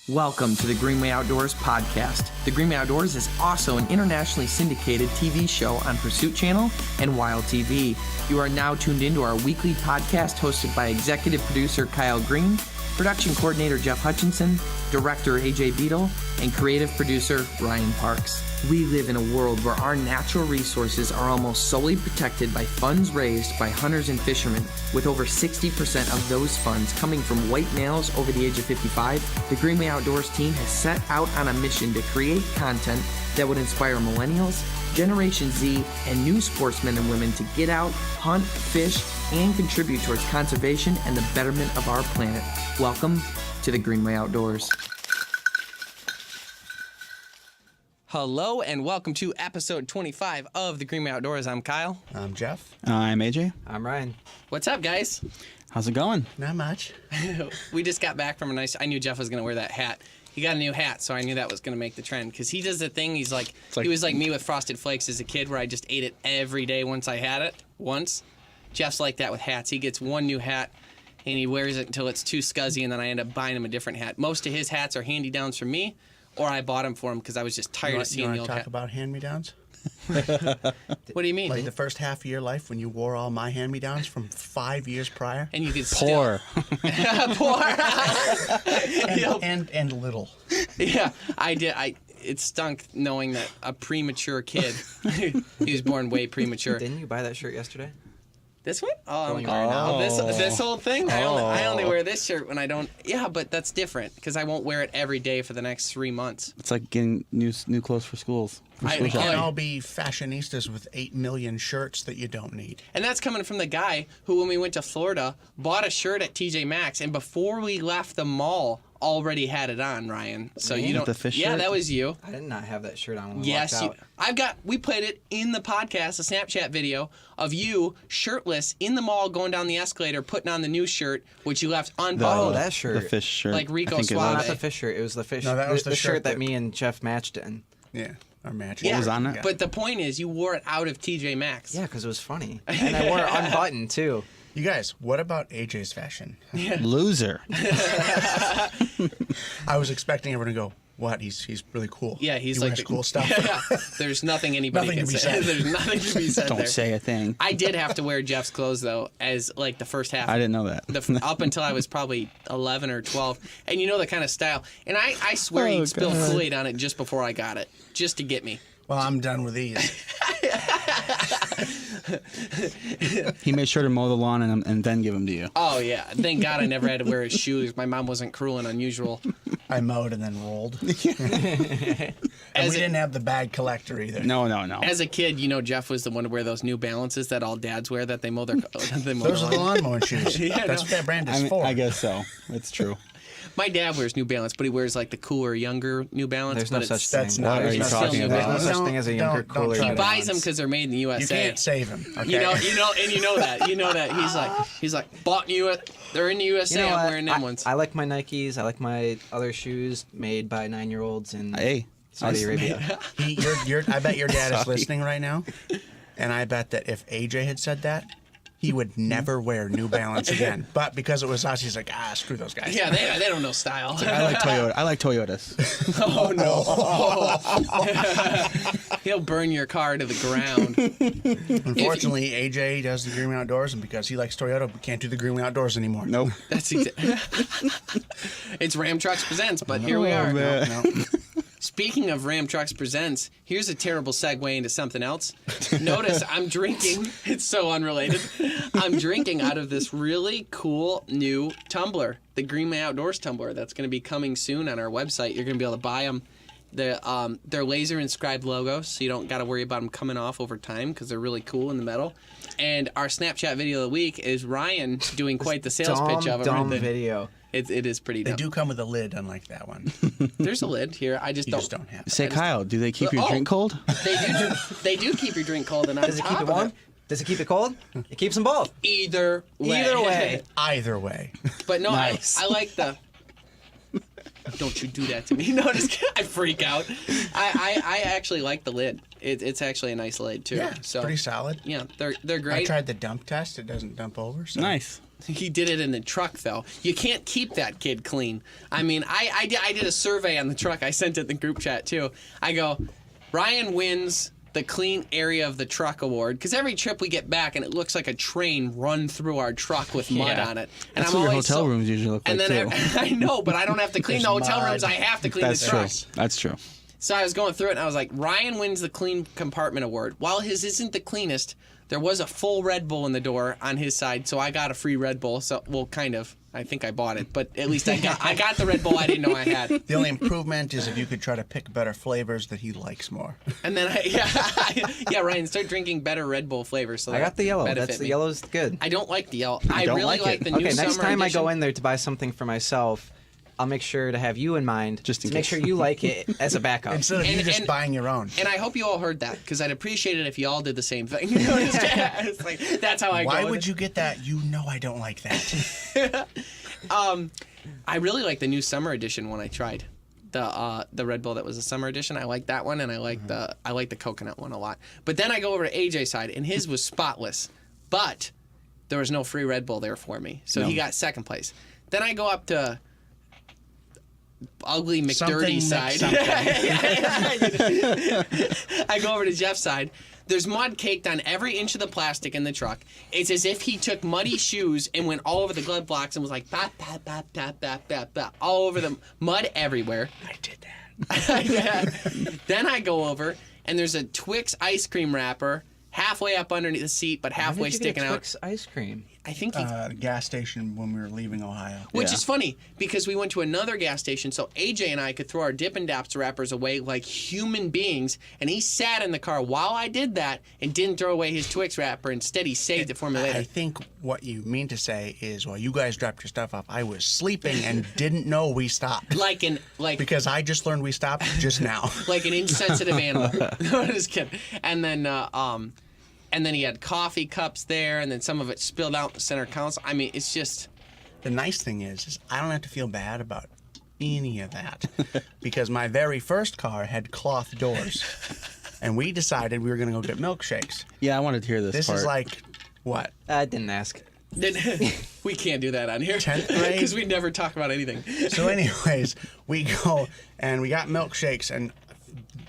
Welcome to the Greenway Outdoors podcast. The Greenway Outdoors is also an internationally syndicated TV show on Pursuit Channel and Wild TV. You are now tuned into our weekly podcast hosted by executive producer Kyle Green, production coordinator Jeff Hutchinson, director AJ Beadle, and creative producer Ryan Parks. We live in a world where our natural resources are almost solely protected by funds raised by hunters and fishermen, with over 60% of those funds coming from white males over the age of 55. The Greenway Outdoors team has set out on a mission to create content that would inspire millennials, Generation Z, and new sportsmen and women to get out, hunt, fish, and contribute towards conservation and the betterment of our planet. Welcome to the Greenway Outdoors. Hello and welcome to episode 25 of the Greenway Outdoors. I'm Kyle. I'm Jeff. I'm AJ. I'm Ryan. What's up, guys? How's it going? Not much. We just got back from I knew Jeff was going to wear that hat. He got a new hat, so I knew that was going to make the trend. Because he does the thing, he was like me with Frosted Flakes as a kid, where I just ate it every day once I had it. Jeff's like that with hats. He gets one new hat, and he wears it until it's too scuzzy, and then I end up buying him a different hat. Most of his hats are hand-me-downs from me, or I bought them for him because I was just tired of seeing the old hat. You want to talk about hand-me-downs? What do you mean? Like the first half of your life when you wore all my hand-me-downs from 5 years prior? And you could Poor. Poor. and little. Yeah, I did. It stunk knowing that a premature kid, he was born way premature. Didn't you buy that shirt yesterday? This one? Oh, Right this whole thing? I only wear this shirt when I don't... Yeah, but that's different, because I won't wear it every day for the next 3 months. It's like getting new clothes for schools. We can't all be fashionistas with 8 million shirts that you don't need. And that's coming from the guy who, when we went to Florida, bought a shirt at TJ Maxx, and before we left the mall, already had it on, Ryan. So you don't... The fish Yeah, shirt? that was you. I did not have that shirt on when we Yes, walked out. we played it in the podcast, a Snapchat video of you shirtless in the mall going down the escalator, putting on the new shirt, which you left unbuttoned. that shirt. The fish shirt. Like Rico I think it Suave. was. Not the fish shirt. It was the fish. No, that was the shirt shirt that that- me and Jeff matched in. Yeah, our match. Yeah, was on it? But the point is, you wore it out of TJ Maxx. Yeah, because it was funny. And I wore it unbuttoned, too. You guys, what about AJ's fashion? Loser. I was expecting everyone to go, what? He's really cool. Yeah, he's he like wears the cool stuff. Yeah, there's nothing anybody Nothing can to be say. said. There's nothing to be said Don't there. say a thing. I did have to wear Jeff's clothes though, as like the first half. I didn't know that. Up until I was probably 11 or 12, and you know the kind of style. And I swear he'd spill God. Kool-Aid on it just before I got it, just to get me. Well, I'm done with these. He made sure to mow the lawn and then give them to you. Oh yeah, thank God I never had to wear his shoes. My mom wasn't cruel and unusual. I mowed and then rolled. And we didn't have the bag collector either. No. As a kid, you know, Jeff was the one to wear those New Balances that all dads wear that they mow their. Those are the lawn mowing shoes. Yeah, That's what that brand is for. I guess so. It's true. My dad wears New Balance, but he wears like the cooler, younger New Balance. There's no but such That's thing. not What are there's you no talking such- about? There's no such thing as a younger, Don't cooler. try He that. buys them because they're made in the You USA. can't save him. Okay? You know that. You know that. He's like bought in US. They're in the USA. You know I'm what? wearing them ones. I like my Nikes. I like my other shoes made by 9-year-olds in Hey. Saudi Arabia. I bet your dad is listening right now, and I bet that if AJ had said that, he would never wear New Balance again. But because it was us, he's like, screw those guys. Yeah, they don't know style. I like Toyotas. Oh no! He'll burn your car to the ground. Unfortunately, AJ does the Greenway Outdoors, and because he likes Toyota, we can't do the Greenway Outdoors anymore. Nope. That's it's Ram Trucks Presents, but here we are. man. No. Speaking of Ram Trucks Presents, here's a terrible segue into something else. Notice I'm drinking. It's so unrelated. I'm drinking out of this really cool new tumbler, the Greenway Outdoors tumbler. That's going to be coming soon on our website. You're going to be able to buy them. They're laser inscribed logos, so you don't got to worry about them coming off over time because they're really cool in the metal. And our Snapchat video of the week is Ryan doing quite the sales pitch of them. Dumb video. It is pretty They dumb. do come with a lid, unlike that one. There's a lid here. I just You don't. just don't have it. Say, Kyle, do they keep your Oh. drink cold? They do keep your drink cold, and on Does it top keep it of warm? Does it keep it cold? It keeps them both. Either way. Either way. Either way. But no, Nice. I like the. Don't you do that to me? No, just kidding. I freak out. I actually like the lid. It's actually a nice lid too. Yeah, so pretty solid. yeah, they're I great. tried the dump test. It doesn't dump over. So. Nice. He did it in the truck, though. You can't keep that kid clean. I mean, I did a survey on the truck. I sent it in the group chat, too. I go, Ryan wins the clean area of the truck award, because every trip we get back and it looks like a train run through our truck with mud on it. And That's what your hotel rooms usually look like, too. I know, but I don't have to clean the hotel mud. rooms. I have to clean the truck. That's true. That's true. So I was going through it, and I was like, Ryan wins the clean compartment award. While his isn't the cleanest, there was a full Red Bull in the door on his side, so I got a free Red Bull. So, well, kind of. I think I bought it, but at least I got the Red Bull I didn't know I had. The only improvement is if you could try to pick better flavors that he likes more. And then, Ryan, start drinking better Red Bull flavors. So I got the yellow. benefit The me. yellow's good. I don't like the yellow. I don't really like it. the new Okay, summer next time edition. I go in there to buy something for myself, I'll make sure to have you in mind, Just in to make case. sure you like it as a backup. Instead of you just buying your own. And I hope you all heard that, because I'd appreciate it if you all did the same thing. You know, it's like, that's how I go. Why with would it. you get that? You know I don't like that. I really like the new summer edition one I tried. The Red Bull that was a summer edition. I like that one, and I like the coconut one a lot. But then I go over to AJ's side, and his was spotless, but there was no free Red Bull there for me, so he got second place. Then I go up to ugly McDirty side. I go over to Jeff's side. There's mud caked on every inch of the plastic in the truck. It's as if he took muddy shoes and went all over the glove box and was like, bop, bop, bop, bop, bop, bop, bop, all over the mud everywhere. I did that. Then I go over, and there's a Twix ice cream wrapper halfway up underneath the seat, but halfway sticking out. Twix ice cream. I think Gas station when we were leaving Ohio. which is funny, because we went to another gas station, so AJ and I could throw our Dippin' Dots wrappers away like human beings, and he sat in the car while I did that and didn't throw away his Twix wrapper. Instead, he saved it for me later. I think what you mean to say is, while you guys dropped your stuff off, I was sleeping and didn't know we stopped. Because I just learned we stopped just now. Like an insensitive animal. No, I'm just kidding. And then he had coffee cups there, and then some of it spilled out in the center console. I mean, it's just... The nice thing is I don't have to feel bad about any of that because my very first car had cloth doors, and we decided we were going to go get milkshakes. Yeah, I wanted to hear this This part. is like, what? I didn't ask. We can't do that on here. 10th grade? Because we never talk about anything. So anyways, we go and we got milkshakes, and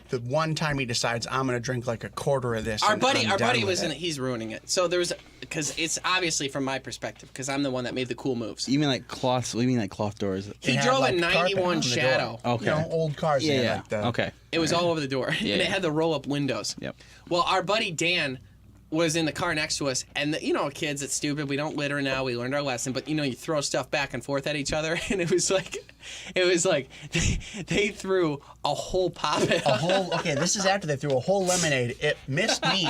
the one time he decides I'm going to drink like a quarter of this. Our buddy was was in it. He's ruining it. So there was... Because it's obviously from my perspective, because I'm the one that made the cool moves. You mean like cloth? What do you mean like cloth doors? He drove a 91 Shadow. Okay. You know, old cars. Yeah, they had yeah. like the, Okay. It was all over the door, and it had the roll-up windows. Yep. Well, our buddy Dan was in the car next to us, and kids, it's stupid. We don't litter now. We learned our lesson, but you throw stuff back and forth at each other, and it was like they threw a whole pop. Okay, this is after they threw a whole lemonade. It missed me,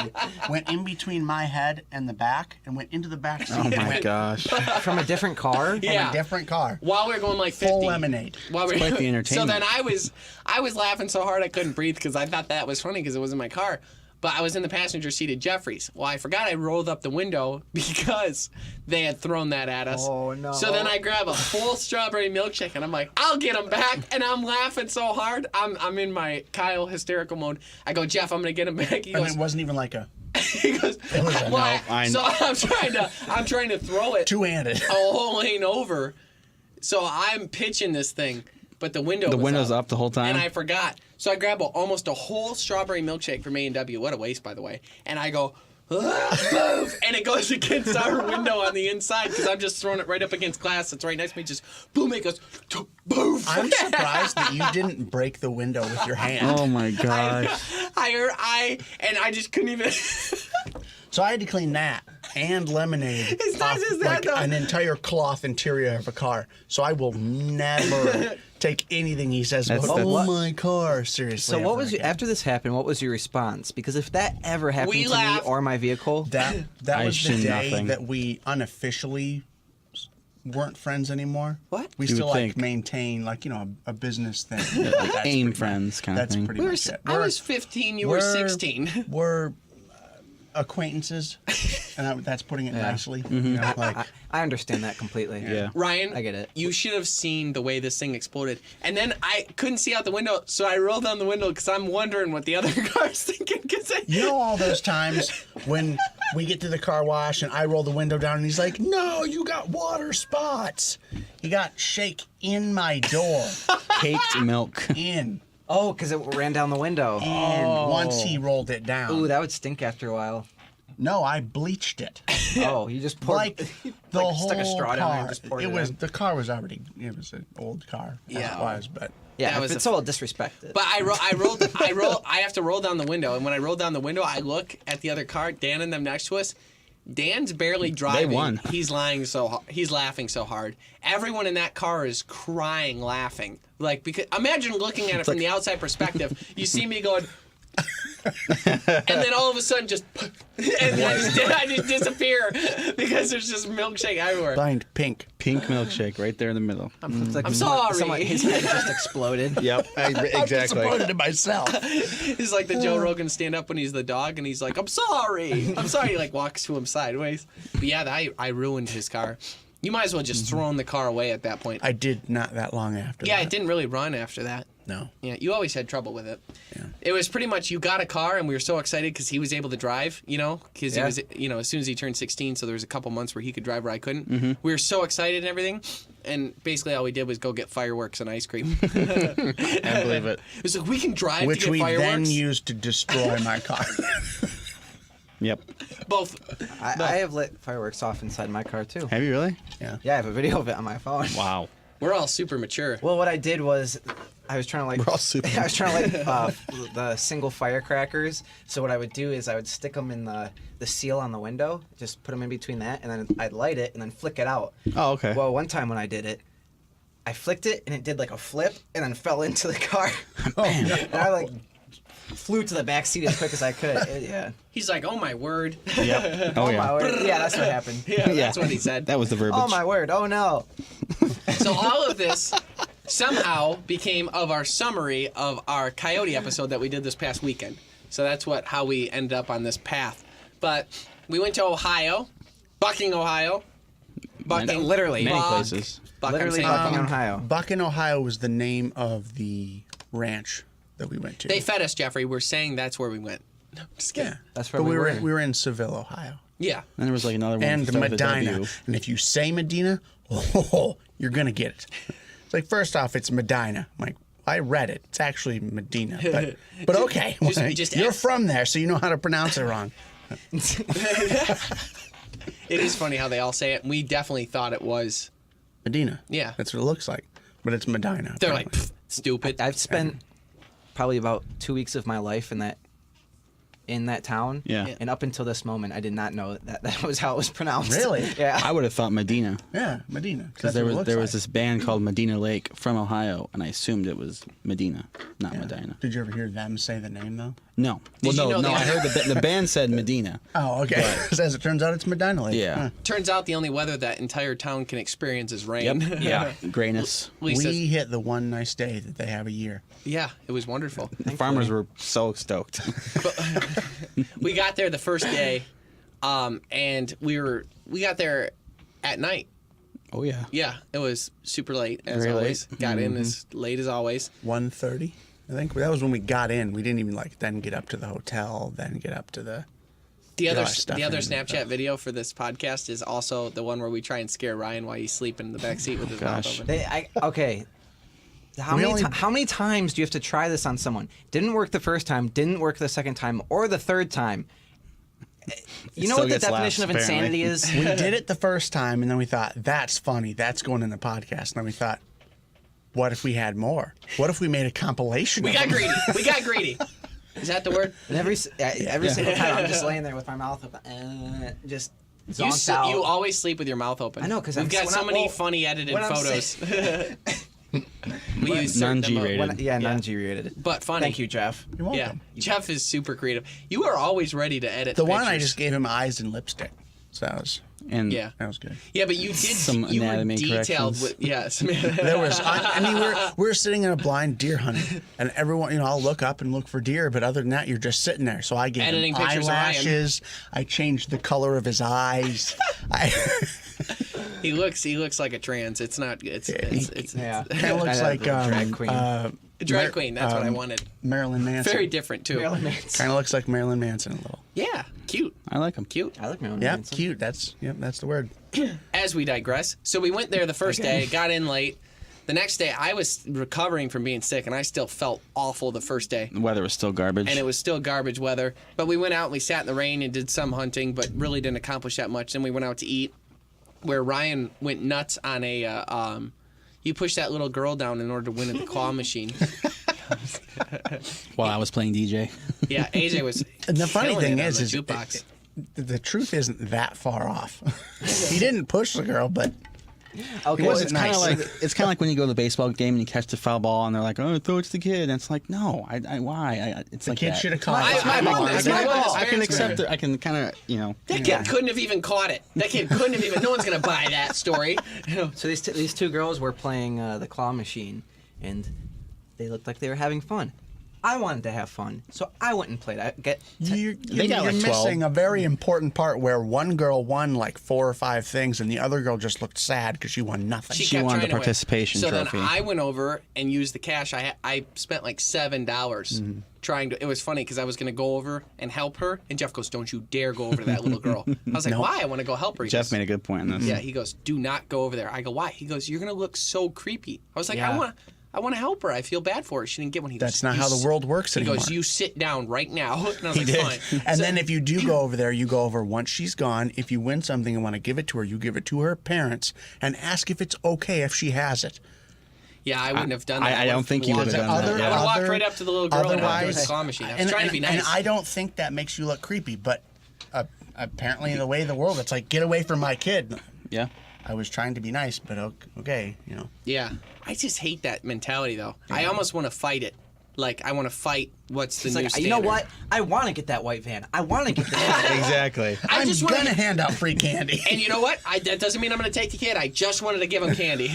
went in between my head and the back, and went into the back seat. Oh my Went gosh. From a different car? Yeah. From a different car. While we were going like 50. Full lemonade. While It's quite the entertainment. So then I was laughing so hard I couldn't breathe because I thought that was funny because it was in my car. But I was in the passenger seat at Jeffrey's. Well, I forgot I rolled up the window because they had thrown that at us. Oh, no. So then I grab a full strawberry milkshake and I'm like, I'll get him back. And I'm laughing so hard. I'm in my Kyle hysterical mode. I go, Jeff, I'm going to get him back. He And goes, it wasn't even like a he goes, well, so I'm trying to throw it two-handed. a whole lane over. So I'm pitching this thing, but the window's up the whole time? and I forgot. So I grab almost a whole strawberry milkshake from A&W. What a waste, by the way. And I go, move, and it goes against our window on the inside because I'm just throwing it right up against glass that's right next to me. Just boom, it goes, boof. I'm surprised that you didn't break the window with your hand. Oh my gosh. I just couldn't even. So I had to clean that and lemonade It's not off just that, though. an entire cloth interior of a car. So I will never take anything he says about my car seriously. So what ever was again. after this happened? What was your response? Because if that ever happened We to laughed. me or my vehicle, that I was the should day nothing. that we unofficially weren't friends anymore. What? We You still would like think. maintain a business thing. That's AIM pretty friends kind of That's thing. pretty We were, much it. I was 15, you were 16. We're acquaintances, and that's putting it nicely. Mm-hmm. You know, like, I understand that completely. Yeah. Ryan, I get it. You should have seen the way this thing exploded. And then I couldn't see out the window, so I rolled down the window because I'm wondering what the other car's thinking. you know all those times when We get to the car wash, and I roll the window down, and he's like, "No, you got water spots." He got shake in my door. Caked milk. In. Oh, because it ran down the window. And once he rolled it down. Ooh, that would stink after a while. No, I bleached it. Oh, you just poured Like the whole stuck a straw car. down there and just poured it was in. the car was already. It was an old car. Yeah. It was, but Yeah, That if was it's all disrespected. But I have to roll down the window, and when I roll down the window, I look at the other car, Dan and them next to us. Dan's barely driving. won. He's laughing so hard. Everyone in that car is crying, laughing. Like, because imagine looking at it from the outside perspective. You see me going, and then all of a sudden just, and I just disappear because there's just milkshake everywhere. blind pink. Pink milkshake right there in the middle. It's like I'm sorry. His head just exploded. Yep, I'm disappointed in myself. He's like the Joe Rogan stand up when he's the dog, and he's like, I'm sorry. He like walks to him sideways. But yeah, I ruined his car. You might as well just thrown the car away at that point. I did not that long after. Yeah, that. it didn't really run after that. No. Yeah, you always had trouble with it. Yeah. It was pretty much you got a car, and we were so excited because he was able to drive, because he Yeah. was, as soon as he turned 16, so there was a couple months where he could drive where I couldn't. We were so excited and everything, and basically all we did was go get fireworks and ice cream. I believe it. It was like, we can drive Which to get we fireworks. then used to destroy my car. Yep. Both. I have lit fireworks off inside my car too. Have you really? Yeah. Yeah, I have a video of it on my phone. Wow. We're all super mature. Well, what I did was, I was trying to We're all super I was trying to light the single firecrackers. So what I would do is I would stick them in the seal on the window, just put them in between that, and then I'd light it and then flick it out. Oh, okay. Well, one time when I did it, I flicked it and it did like a flip and then fell into the car. Man. And I like flew to the back seat as quick as I could. Yeah. He's like, oh my word. Yep. Oh, Oh yeah. my word. Yeah, that's what happened. Yeah, that's what he said. That was the verbiage. Oh my word. Oh no. So all of this somehow became of our summary of our Coyote episode that we did this past weekend. So that's how we ended up on this path. But we went to Ohio, Bucking, Ohio. Bucking, Literally. Many Buck, places. Buck, Literally I'm saying Bucking, Buck. Ohio. Bucking, Ohio was the name of the ranch that we went to. They fed us, Jeffrey. We're saying that's where we went. No, I'm just kidding. Yeah. That's where but we were. We were in Seville, Ohio. Yeah. Then there was like another one. And with Medina. W. And if you say Medina, you're going to get it. It's like, first off, it's Medina. I'm like, I read it. It's actually Medina. But okay. You're from there, so you know how to pronounce it wrong. It is funny how they all say it. And we definitely thought it was. Medina. Yeah. That's what it looks like. But it's Medina. They're like, apparently. stupid. I've spent probably about 2 weeks of my life in that town. Yeah. And up until this moment, I did not know that was how it was pronounced. Really? Yeah. I would have thought Medina. Yeah, Medina. Because there was this band called Medina Lake from Ohio, and I assumed it was Medina, not Medina. Did you ever hear them say the name, though? No. Did you know No. they- I heard the band said Medina. Oh, okay. As it turns out, it's Medina Lake. Yeah. Huh. Turns out the only weather that entire town can experience is rain. Yep. Yeah. Grayness. Lisa, We hit the one nice day that they have a year. yeah, it was wonderful. The farmers were so stoked. We got there the first day, and we got there at night. Oh yeah. Yeah, it was super late as Very always. late. Got in as late as always. 1:30, I think. That was when we got in. We didn't even then get up to the hotel, then get up to the... The Get other our stuff the other in. Snapchat video for this podcast is also the one where we try and scare Ryan while he's sleeping in the back seat with his mouth gosh. open. Okay. How many times do you have to try this on someone? Didn't work the first time, didn't work the second time, or the third time. You know still what the gets definition laughs, of insanity apparently. is? We did it the first time, and then we thought, that's funny. That's going in the podcast. And then we thought, what if we had more? What if we made a compilation We of got them? greedy. We got greedy. Is that the word? And every single time, I'm just laying there with my mouth open, just You, zonked out. you always sleep with your mouth open. I know, 'cause we've I'm- got when so I'm- many well, funny edited when I'm photos. We use certain Non-G-rated. demo- Yeah, non-G-rated. but funny. Thank you, Jeff. You're Yeah, welcome. Jeff is super creative. You are always ready to edit The one I pictures. just gave him eyes and lipstick. So And Yeah. that was good. Yeah, but you did Some you were anatomy detailed corrections. with yes. There was, I mean, we were sitting in a blind deer hunting, and everyone, I'll look up and look for deer, but other than that, you're just sitting there. So I gave Editing him pictures of Ryan. eyelashes. I changed the color of his eyes. he looks like a trans. It's not. It's Yeah. Kind of looks like drag queen. drag queen. That's what I wanted. Marilyn Manson. Very different too. Marilyn Manson. Kind of looks like Marilyn Manson a little. Yeah, cute. I like them. Cute. I like my own. Yeah, handsome. cute. That's the word. As we digress, so we went there the first day, got in late. The next day, I was recovering from being sick, and I still felt awful the first day. The weather was still garbage. And it was still garbage weather. But we went out and we sat in the rain and did some hunting, but really didn't accomplish that much. Then we went out to eat, where Ryan went nuts on a, you push that little girl down in order to win at the claw machine. While I was playing DJ. Yeah, AJ was And the funny killing thing it on is the jukebox. the truth isn't that far off. He didn't push the girl, but Okay, He wasn't It's kind nice. of like like when you go to the baseball game and you catch the foul ball and they're like, "Oh, throw it to the kid." And it's like, no, why? It's the like kid that. should have caught It's it. my ball. I It's can, my ball. I can accept it. I can kind of, That kid couldn't have even caught it. That kid couldn't have even. No one's gonna buy that story. So these two girls were playing the claw machine, and they looked like they were having fun. I wanted to have fun, so I went and played. You're got like 12. missing a very important part where one girl won like 4 or 5 things, and the other girl just looked sad because she won nothing. She kept wanted trying the to win. participation so trophy. then I went over and used the cash. I spent like $7 trying to. It was funny because I was going to go over and help her, and Jeff goes, "Don't you dare go over to that little girl." I was like, Nope. "Why? I want to go help her." He Jeff goes, made a good point on this. Yeah, he goes, "Do not go over there." I go, "Why?" He goes, "You're going to look so creepy." I was like, Yeah. I want to help her. I feel bad for her. She didn't get one. He goes, That's not "You how the s-" world works He anymore. goes, "You sit down right now." And I was He like, did. "Fine." And So- then if you do go over there, you go over once she's gone. If you win something and want to give it to her, you give it to her parents and ask if it's okay if she has it. yeah, I wouldn't have done that. I don't think you walked would have up- done that. I would have walked Other- right up to the little girl and helped her with otherwise- the claw machine. I was trying to be nice. And I don't think that makes you look creepy, but apparently in the way of the world, it's like, get away from my kid. Yeah. I was trying to be nice, but okay, Yeah, I just hate that mentality though. I almost want to fight it. Like I want to fight what's the It's new like, standard. you know what? I want to get that white van. I want to get that. Exactly. I'm just wanna- gonna hand out free candy. And you know what? That doesn't mean I'm going to take the kid. I just wanted to give him candy.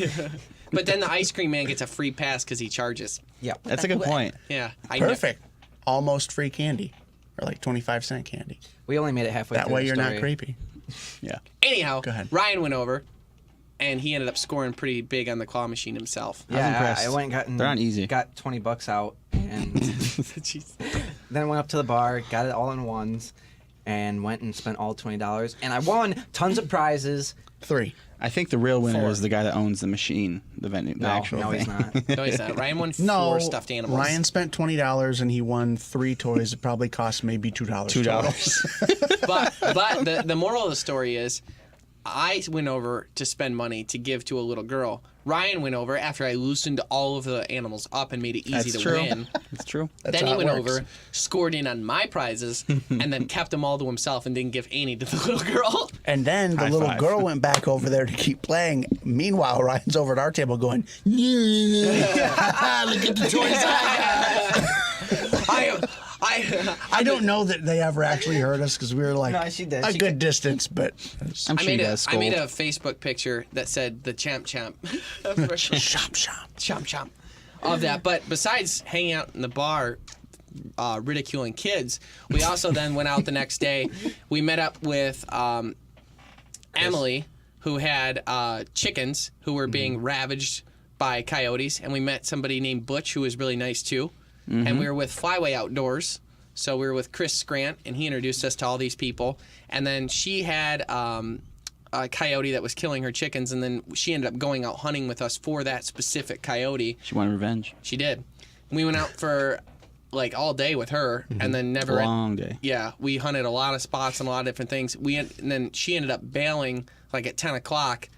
But then the ice cream man gets a free pass because he charges. Yeah, That's a good point. Yeah, Perfect. Almost free candy, or like 25-cent candy. We only made it halfway. That through way the you're not story. creepy. Yeah. Anyhow, Go ahead. Ryan went over, and he ended up scoring pretty big on the claw machine himself. I was impressed. I went and They're not easy. got $20 out, and Jeez. then went up to the bar, got it all in ones, and went and spent all $20. And I won tons of prizes. 3. I think the real winner 4. is the guy that owns the machine, the venue, the actual no, thing. he's not. No, he's not. Ryan won 4 No, stuffed animals. Ryan spent $20 and he won 3 toys. It probably cost maybe $2. $2. But the moral of the story is, I went over to spend money to give to a little girl. Ryan went over after I loosened all of the animals up and made it easy That's to true. win. It's true. That's Then how he it went works. over, scored in on my prizes, and then kept them all to himself and didn't give any to the little girl. And then the High little five. girl went back over there to keep playing. Meanwhile, Ryan's over at our table going, look at the toys I got. I don't know that they ever actually heard us because we were like No, she did. a She good distance, but I'm I sure you made, guys I made scold. a Facebook picture that said the champ shop. chomp of that. But besides hanging out in the bar, ridiculing kids, we also then went out the next day. We met up with Emily, who had chickens who were being ravaged by coyotes, and we met somebody named Butch who was really nice too. And we were with Flyway Outdoors. So we were with Chris Scrant, and he introduced us to all these people. And then she had a coyote that was killing her chickens, and then she ended up going out hunting with us for that specific coyote. She wanted revenge. She did. We went out for like all day with her, and then never. Long day. Yeah, we hunted a lot of spots and a lot of different things. And then she ended up bailing like at 10 o'clock,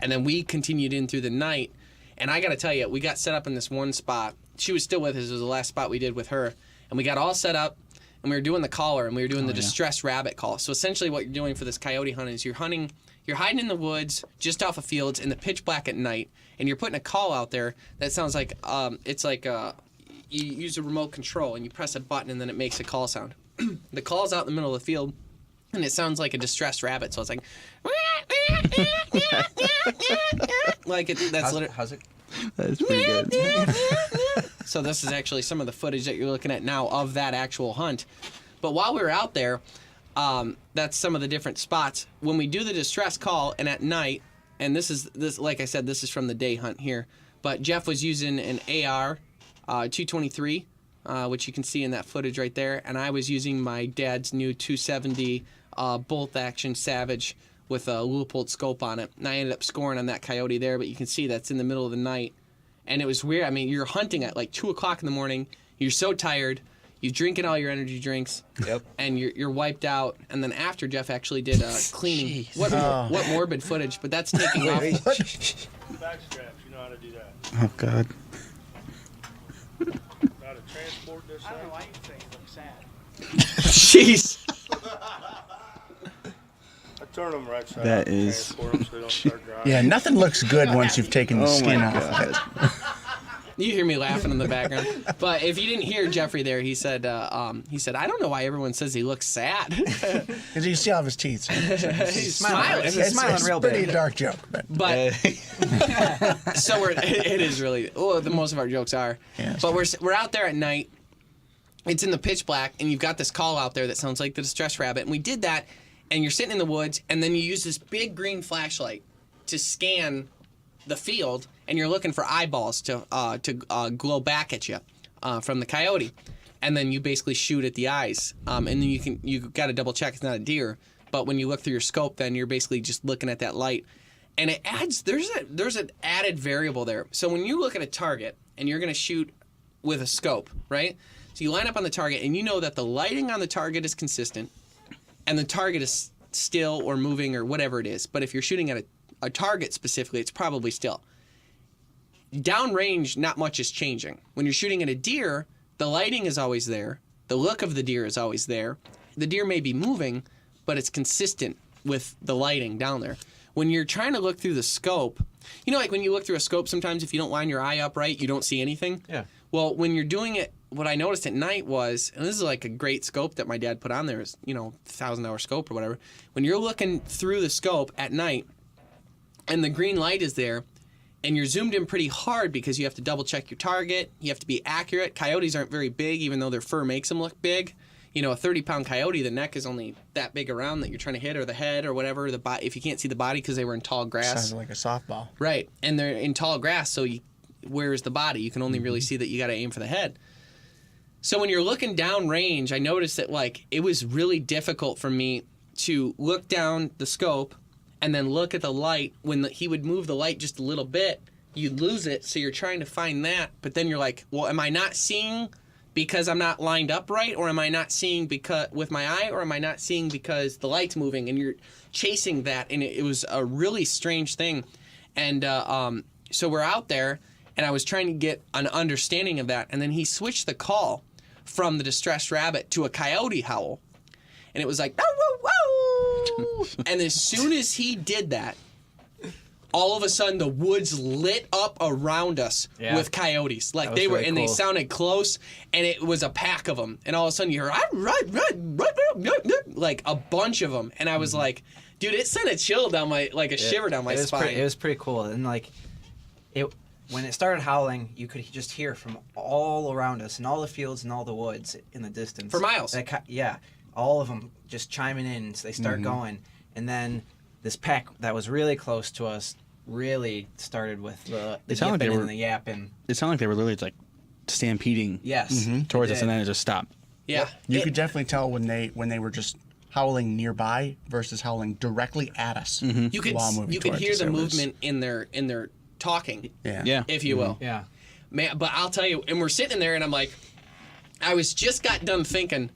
and then we continued in through the night. And I got to tell you, we got set up in this one spot. She was still with us. It was the last spot we did with her, and we got all set up. And we were doing the caller, and we were doing the distressed rabbit call. So essentially, what you're doing for this coyote hunt is you're hiding in the woods, just off of fields, in the pitch black at night, and you're putting a call out there that sounds like it's like you use a remote control and you press a button and then it makes a call sound. The call's out in the middle of the field, and it sounds like a distressed rabbit. So it's like, How's it? That's pretty good. So this is actually some of the footage that you're looking at now of that actual hunt. But while we were out there, that's some of the different spots. When we do the distress call and at night, and this like I said, this is from the day hunt here. But Jeff was using an AR 223, which you can see in that footage right there, and I was using my dad's new 270 bolt action Savage with a Leupold scope on it. And I ended up scoring on that coyote there, but you can see that's in the middle of the night. And it was weird. I mean, you're hunting at like 2 o'clock in the morning. You're so tired. You're drinking all your energy drinks. Yep. And you're wiped out. And then after, Jeff actually did cleaning. What morbid footage, but that's taking off. Backstraps, you know how to do that. Oh, God. How to transport this thing. I don't know why you think it looks sad. Jeez. I turn them right side That up and is- transport them so they don't start drying. Yeah, nothing looks good once you've taken the skin off of it. You hear me laughing in the background. But if you didn't hear Jeffrey there, he said, I don't know why everyone says he looks sad. Because you see all of his teeth. He's smiling. He's smiling it's real pretty big. dark joke. But But so it is really the most of our jokes are. Yeah. But we're out there at night. It's in the pitch black, and you've got this call out there that sounds like the distress rabbit. And we did that, and you're sitting in the woods, and then you use this big green flashlight to scan the field, and you're looking for eyeballs to glow back at you from the coyote, and then you basically shoot at the eyes, and then you got to double check it's not a deer. But when you look through your scope, then you're basically just looking at that light, and it adds there's an added variable there. So when you look at a target and you're going to shoot with a scope, right? So you line up on the target, and you know that the lighting on the target is consistent, and the target is still or moving or whatever it is. But if you're shooting at a target specifically, it's probably still. Downrange, not much is changing. When you're shooting at a deer, the lighting is always there. The look of the deer is always there. The deer may be moving, but it's consistent with the lighting down there. When you're trying to look through the scope, you know, like when you look through a scope, sometimes if you don't line your eye up right, you don't see anything. Yeah. Well, when you're doing it, what I noticed at night was, and this is like a great scope that my dad put on there, is, you know, $1,000 scope or whatever. When you're looking through the scope at night, and the green light is there, and you're zoomed in pretty hard because you have to double check your target. You have to be accurate. Coyotes aren't very big, even though their fur makes them look big. You know, a 30-pound coyote, the neck is only that big around that you're trying to hit, or the head, or whatever. If you can't see the body because they were in tall grass. sounds like a softball. Right, and they're in tall grass, so where's the body? You can only really see that you got to aim for the head. So when you're looking down range, I noticed that like it was really difficult for me to look down the scope and then look at the light. When he would move the light just a little bit, you'd lose it. So you're trying to find that, but then you're like, well, am I not seeing because I'm not lined up right, or am I not seeing because with my eye, or am I not seeing because the light's moving? And you're chasing that, and it was a really strange thing. And so we're out there, and I was trying to get an understanding of that, and then he switched the call from the distressed rabbit to a coyote howl, and it was like, "Ow, wow, wow." And as soon as he did that, all of a sudden the woods lit up around us with coyotes. Like they were, really and they cool. sounded close, and it was a pack of them. And all of a sudden you heard like a bunch of them, and I was like, dude, it sent a chill down my, like a shiver down my spine. It was pretty cool, and like when it started howling, you could just hear from all around us, in all the fields and all the woods in the distance For miles. Yeah, all of them just chiming in. So they start going, and then this pack that was really close to us really started with the sounded like yipping they were- and the yapping. It sounded like they were literally like stampeding Yes, towards it us, and did. then it just stopped. Yeah. You It- could definitely tell when they were just howling nearby versus howling directly at us. you could while moving you could towards hear us. the It was- movement in their talking, Yeah. Yeah. if you will. Yeah. Man, but I'll tell you, and we're sitting there, and I'm like, I was just got done thinking,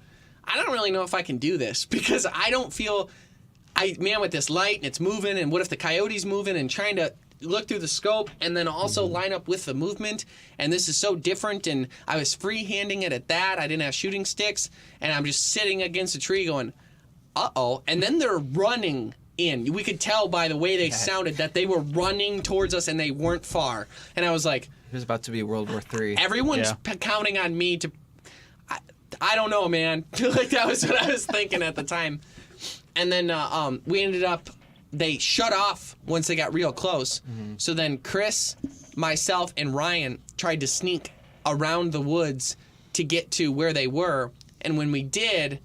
I don't really know if I can do this because I don't feel, with this light and it's moving, and what if the coyote's moving, and trying to look through the scope and then also line up with the movement, and this is so different, and I was free-handing it at that. I didn't have shooting sticks, and I'm just sitting against a tree going, uh-oh, and then they're running in. We could tell by the way they sounded that they were running towards us, and they weren't far, and I was like, It was about to be World War III. everyone's Yeah. counting on me to. I don't know, man. Like that was what I was thinking at the time. And then we ended up. They shut off once they got real close. So then Chris, myself, and Ryan tried to sneak around the woods to get to where they were. And when we did,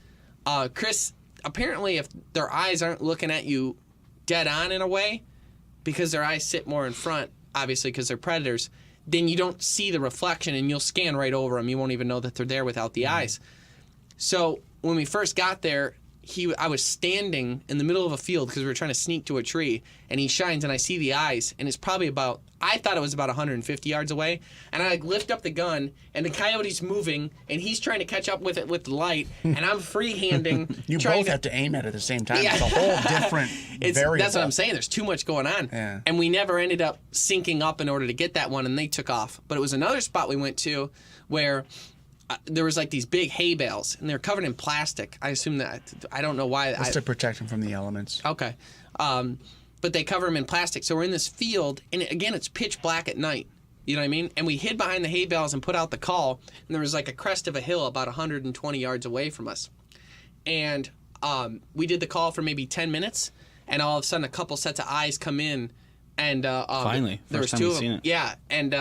Chris, apparently, if their eyes aren't looking at you dead on in a way, because their eyes sit more in front, obviously, because they're predators, then you don't see the reflection, and you'll scan right over them. You won't even know that they're there without the eyes. So when we first got there, I was standing in the middle of a field because we were trying to sneak to a tree, and he shines, and I see the eyes, and it's probably I thought it was about 150 yards away, and I lift up the gun, and the coyote's moving, and he's trying to catch up with it with the light, and I'm free-handing. You both have to aim at it at the same time. Yeah. It's a whole different variable. That's what I'm saying. There's too much going on. Yeah. And we never ended up syncing up in order to get that one, and they took off. But it was another spot we went to where there was like these big hay bales, and they're covered in plastic. I assume that, I don't know why. It's to protect them from the elements. Okay. But they cover them in plastic. So we're in this field, and again, it's pitch black at night. You know what I mean? And we hid behind the hay bales and put out the call, and there was like a crest of a hill about 120 yards away from us. And we did the call for maybe 10 minutes, and all of a sudden a couple sets of eyes come in, and finally, there was two of them. Yeah, and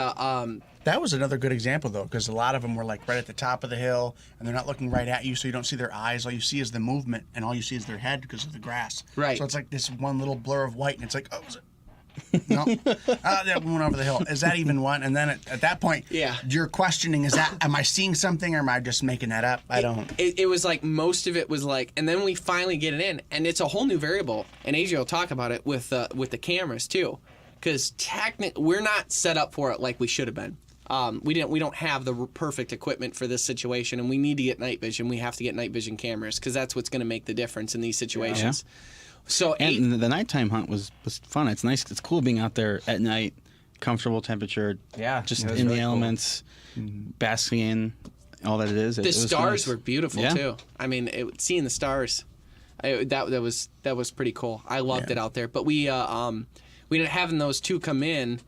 that was another good example, though, because a lot of them were like right at the top of the hill, and they're not looking right at you, so you don't see their eyes. All you see is the movement, and all you see is their head because of the grass. Right. So it's like this one little blur of white, and it's like, oh, is it? No. That went over the hill. Is that even one? And then at that point, yeah, you're questioning, am I seeing something, or am I just making that up? I don't. It was like most of it was like, and then we finally get it in, and it's a whole new variable, and AJ will talk about it with the cameras, too, because we're not set up for it like we should have been. We don't have the perfect equipment for this situation, and we need to get night vision. We have to get night vision cameras because that's what's going to make the difference in these situations. Yeah. So the nighttime hunt was fun. It's nice. It's cool being out there at night, comfortable temperature. Yeah, just in the elements, basking in all that it is. The stars were beautiful too. I mean, seeing the stars, that was pretty cool. I loved it out there. But we ended up having those two come in.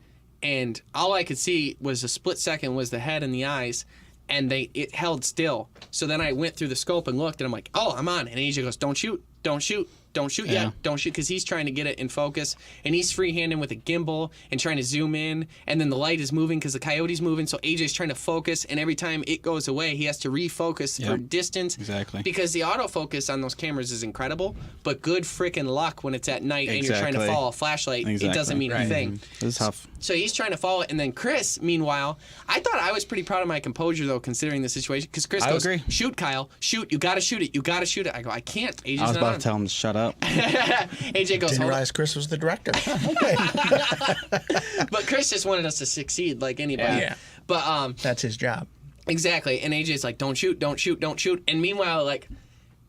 And all I could see was a split second was the head and the eyes, and it held still. So then I went through the scope and looked, and I'm like, oh, I'm on. And AJ goes, don't shoot, don't shoot. Don't shoot yet. Don't shoot, because he's trying to get it in focus, and he's freehanding with a gimbal and trying to zoom in, and then the light is moving because the coyote's moving, so AJ's trying to focus, and every time it goes away, he has to refocus for distance. Exactly. Because the autofocus on those cameras is incredible, but good freaking luck when it's at night and you're trying to follow a flashlight. It doesn't mean a thing. It's tough. So he's trying to follow it, and then Chris, meanwhile, I thought I was pretty proud of my composure, though, considering the situation, because Chris goes, agree. Shoot, Kyle, shoot, you gotta shoot it, you gotta shoot it. I go, I can't, AJ's I was not about on. to tell him to shut up. AJ goes, Didn't realize Chris was the director. Okay. But Chris just wanted us to succeed like anybody. Yeah. But that's his job. Exactly. And AJ's like, don't shoot, don't shoot, don't shoot. And meanwhile, like,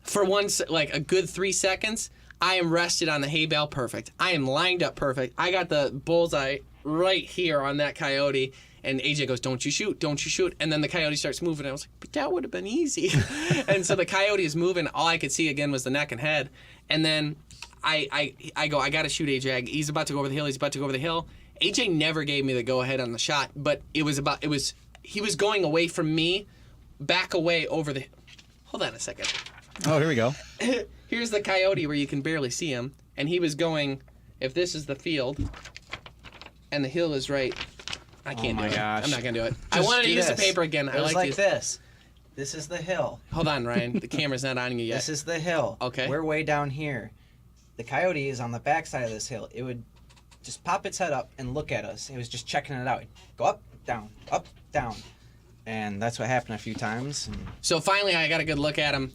for a good 3 seconds, I am rested on the hay bale perfect. I am lined up perfect. I got the bullseye right here on that coyote. And AJ goes, don't you shoot, don't you shoot. And then the coyote starts moving. I was like, but that would have been easy. And so the coyote is moving. All I could see, again, was the neck and head. And then I go, I got to shoot AJ. He's about to go over the hill. He's about to go over the hill. AJ never gave me the go-ahead on the shot, but he was going away from me, back away over the... Hold on a second. Oh, here we go. Here's the coyote where you can barely see him. And he was going, if this is the field, and the hill is right... I can't do it. Gosh. I'm not going to do it. I wanted to use the paper again. It was like this. This is the hill. Hold on, Ryan. The camera's not on you yet. This is the hill. Okay. We're way down here. The coyote is on the backside of this hill. It would just pop its head up and look at us. It was just checking it out. It'd go up, down, and that's what happened a few times. So finally, I got a good look at him,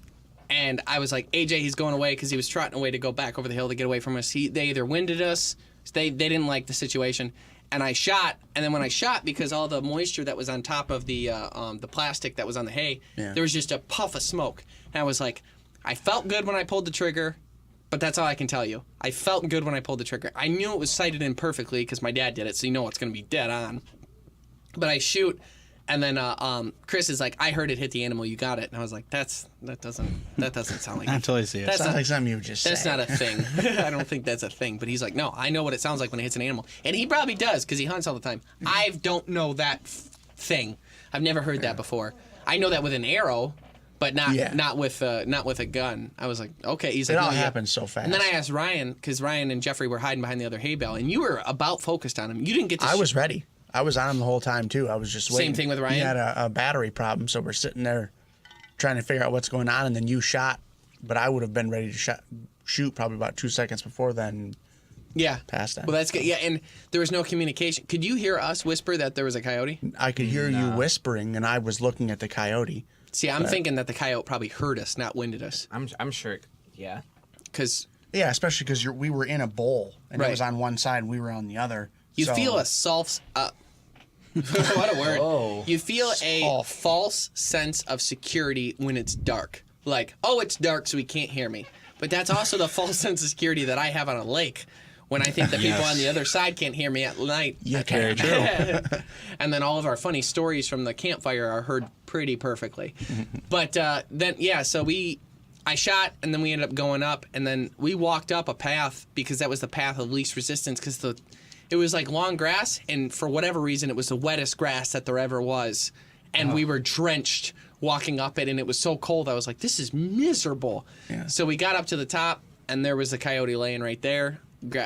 and I was like, AJ, he's going away, because he was trotting away to go back over the hill to get away from us. They either winded us, they didn't like the situation. And I shot, and then when I shot, because all the moisture that was on top of the plastic that was on the hay, there was just a puff of smoke. And I was like, I felt good when I pulled the trigger, but that's all I can tell you. I felt good when I pulled the trigger. I knew it was sighted in perfectly because my dad did it, so you know it's going to be dead on. But I shoot, and then Chris is like, I heard it hit the animal, you got it. And I was like, that doesn't sound like Until I see it. That sounds like something you would just say. That's not a thing. I don't think that's a thing. But he's like, no, I know what it sounds like when it hits an animal. And he probably does, because he hunts all the time. I don't know that thing. I've never heard that before. I know that with an arrow, but not with a gun. I was like, okay. He's like, it all happens so fast. And then I asked Ryan, because Ryan and Jeffrey were hiding behind the other hay bale, and you were about focused on him. You didn't get to I was ready. I was on him the whole time, too. I was just waiting. Same thing with Ryan? He had a battery problem, so we're sitting there trying to figure out what's going on, and then you shot. But I would have been ready to shoot probably about 2 seconds before then. Yeah. Past that. Well, that's good. Yeah, and there was no communication. Could you hear us whisper that there was a coyote? I could hear you whispering, and I was looking at the coyote. See, I'm thinking that the coyote probably heard us, not winded us. I'm sure Yeah. Because Yeah, especially because we were in a bowl and Right. it was on one side and we were on the other. you so, feel a what a word. Whoa. You feel a false sense of security when it's dark. Like, oh, it's dark, so he can't hear me. But that's also the false sense of security that I have on a lake when I think the people on the other side can't hear me at night. Yeah, very true. And then all of our funny stories from the campfire are heard pretty perfectly. But then, yeah, so I shot, and then we ended up going up, and then we walked up a path because that was the path of least resistance because it was like long grass, and for whatever reason, it was the wettest grass that there ever was. And we were drenched walking up it, and it was so cold. I was like, this is miserable. Yeah. So we got up to the top, and there was the coyote laying right there.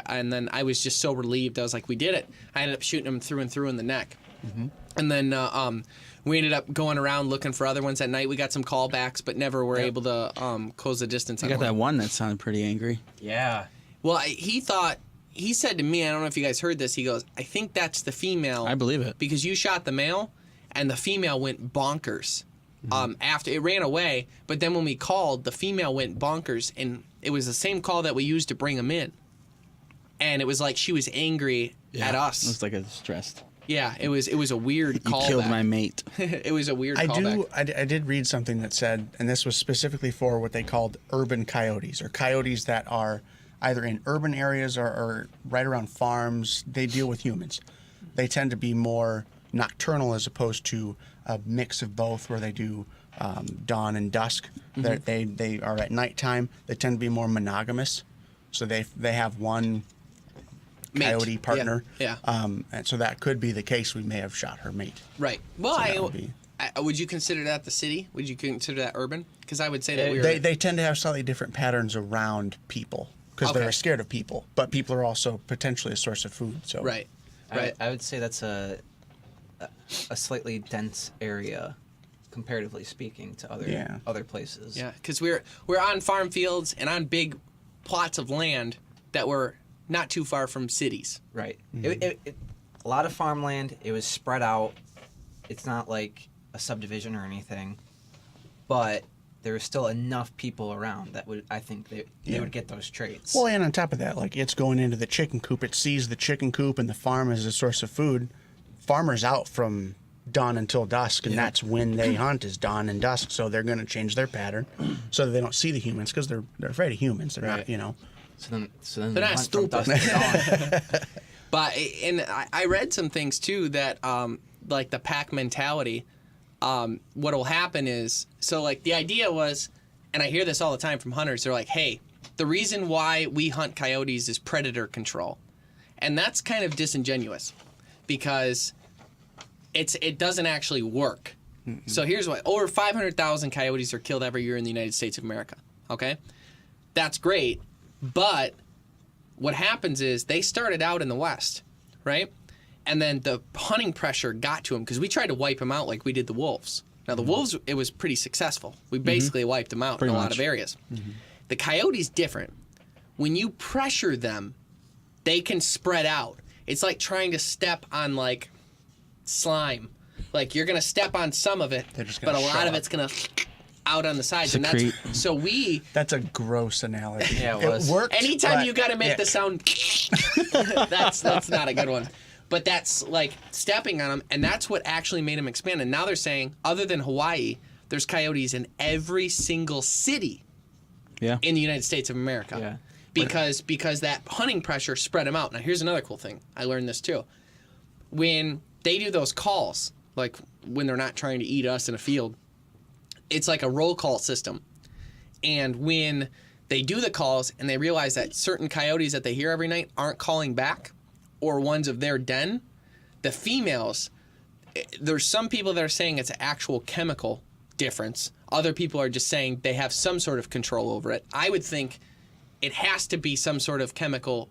And then I was just so relieved. I was like, we did it. I ended up shooting him through and through in the neck. And then we ended up going around looking for other ones at night. We got some callbacks, but never were able to close the distance. I got that one that sounded pretty angry. Yeah. Well, he said to me, I don't know if you guys heard this, he goes, I think that's the female. I believe it. Because you shot the male, and the female went bonkers. After it ran away, but then when we called, the female went bonkers, and it was the same call that we used to bring him in. And it was like she was angry at us. It was like a stressed. Yeah, it was a weird You callback. killed my mate. It was a weird callback. I did read something that said, and this was specifically for what they called urban coyotes, or coyotes that are either in urban areas or right around farms. They deal with humans. They tend to be more nocturnal as opposed to a mix of both, where they do dawn and dusk. They are at nighttime. They tend to be more monogamous, so they have one Mate. coyote partner. Yeah. And so that could be the case. We may have shot her mate. Right. Well, So that would be- would you consider that the city? Would you consider that urban? Because I would say that we were. They tend to have slightly different patterns around people because Okay. they're scared of people, but people are also potentially a source of food. So Right. Right. I would say that's a slightly dense area, comparatively speaking, to other places. Yeah, because we're on farm fields and on big plots of land that were not too far from cities. Right. A lot of farmland. It was spread out. It's not like a subdivision or anything, but there was still enough people around that I think they would get those traits. Well, and on top of that, like it's going into the chicken coop. It sees the chicken coop and the farm as a source of food. Farmers out from dawn until dusk, and that's when they hunt is dawn and dusk. So they're going to change their pattern so that they don't see the humans because they're afraid of humans. They're not, So then They're they not hunt from stupid. dusk to dawn. But I read some things too that like the pack mentality. What will happen is like the idea was, and I hear this all the time from hunters. They're like, "Hey, the reason why we hunt coyotes is predator control," and that's kind of disingenuous because it doesn't actually work. Mm-hmm. So here's what: over 500,000 coyotes are killed every year in the United States of America. Okay, that's great, but what happens is they started out in the West, right? And then the hunting pressure got to them because we tried to wipe them out like we did the wolves. Now, the wolves, it was pretty successful. We basically wiped them out in a lot of areas. The coyote's different. When you pressure them, they can spread out. It's like trying to step on, like, slime. Like, you're going to step on some of it, just but gonna a lot show of up. it's going to out on the sides. And Secrete. That's a gross analogy. Yeah, it was. worked. anytime but- you got to make yeah. the sound, that's not a good one. But that's like stepping on them, and that's what actually made them expand. And now they're saying, other than Hawaii, there's coyotes in every single city Yeah. in the United States of America. Yeah. Because that hunting pressure spread them out. Now, here's another cool thing. I learned this too. When they do those calls, like when they're not trying to eat us in a field, it's like a roll call system. And when they do the calls and they realize that certain coyotes that they hear every night aren't calling back, or ones of their den, the females, there's some people that are saying it's an actual chemical difference. Other people are just saying they have some sort of control over it. I would think it has to be some sort of chemical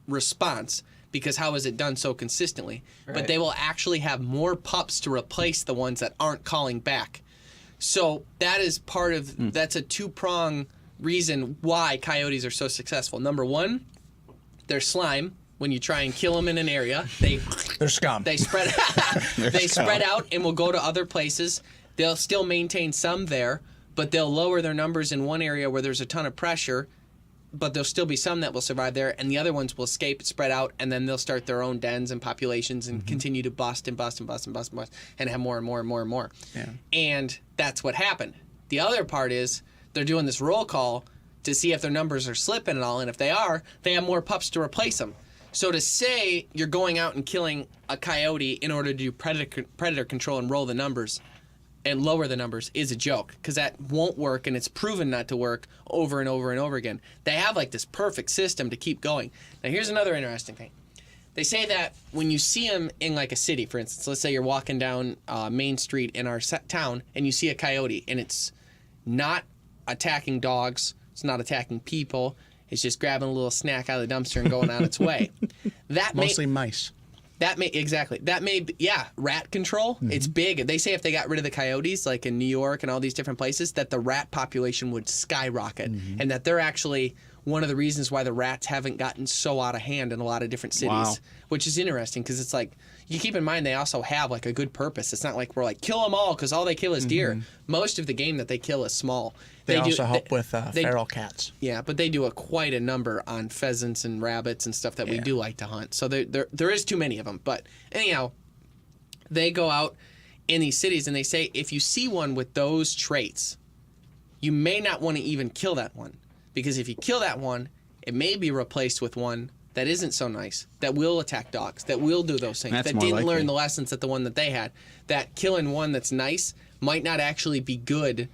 response because how is it done so consistently? But Right. they will actually have more pups to replace the ones that aren't calling back. So that is part of, that's a two-prong reason why coyotes are so successful. Number one, they're slime. When you try and kill them in an area, They're scum. they spread spread out and will go to other places. They'll still maintain some there, but they'll lower their numbers in one area where there's a ton of pressure, but there'll still be some that will survive there, and the other ones will escape, spread out, and then they'll start their own dens and populations and continue to bust and bust and bust and bust and bust and have more and more and more and more. Yeah. And that's what happened. The other part is they're doing this roll call to see if their numbers are slipping at all, and if they are, they have more pups to replace them. So to say you're going out and killing a coyote in order to do predator control and roll the numbers and lower the numbers is a joke, because that won't work, and it's proven not to work over and over and over again. They have like this perfect system to keep going. Now here's another interesting thing. They say that when you see them in like a city, for instance, let's say you're walking down Main Street in our town and you see a coyote and it's not attacking dogs, it's not attacking people, it's just grabbing a little snack out of the dumpster and going on its way. Mostly mice. Rat control. It's big. They say if they got rid of the coyotes, like in New York and all these different places, that the rat population would skyrocket, and that they're actually one of the reasons why the rats haven't gotten so out of hand in a lot of different cities, which is interesting, because it's like, you keep in mind they also have like a good purpose. It's not like we're like, kill them all because all they kill is deer. Most of the game that they kill is small. They also help with feral cats. Yeah, but they do quite a number on pheasants and rabbits and stuff that we do like to hunt. So there is too many of them. But anyhow, they go out in these cities and they say, if you see one with those traits, you may not want to even kill that one. Because if you kill that one, it may be replaced with one that isn't so nice, that will attack dogs, that will do those things, that didn't learn the lessons that the one that they had. That killing one that's nice might not actually be good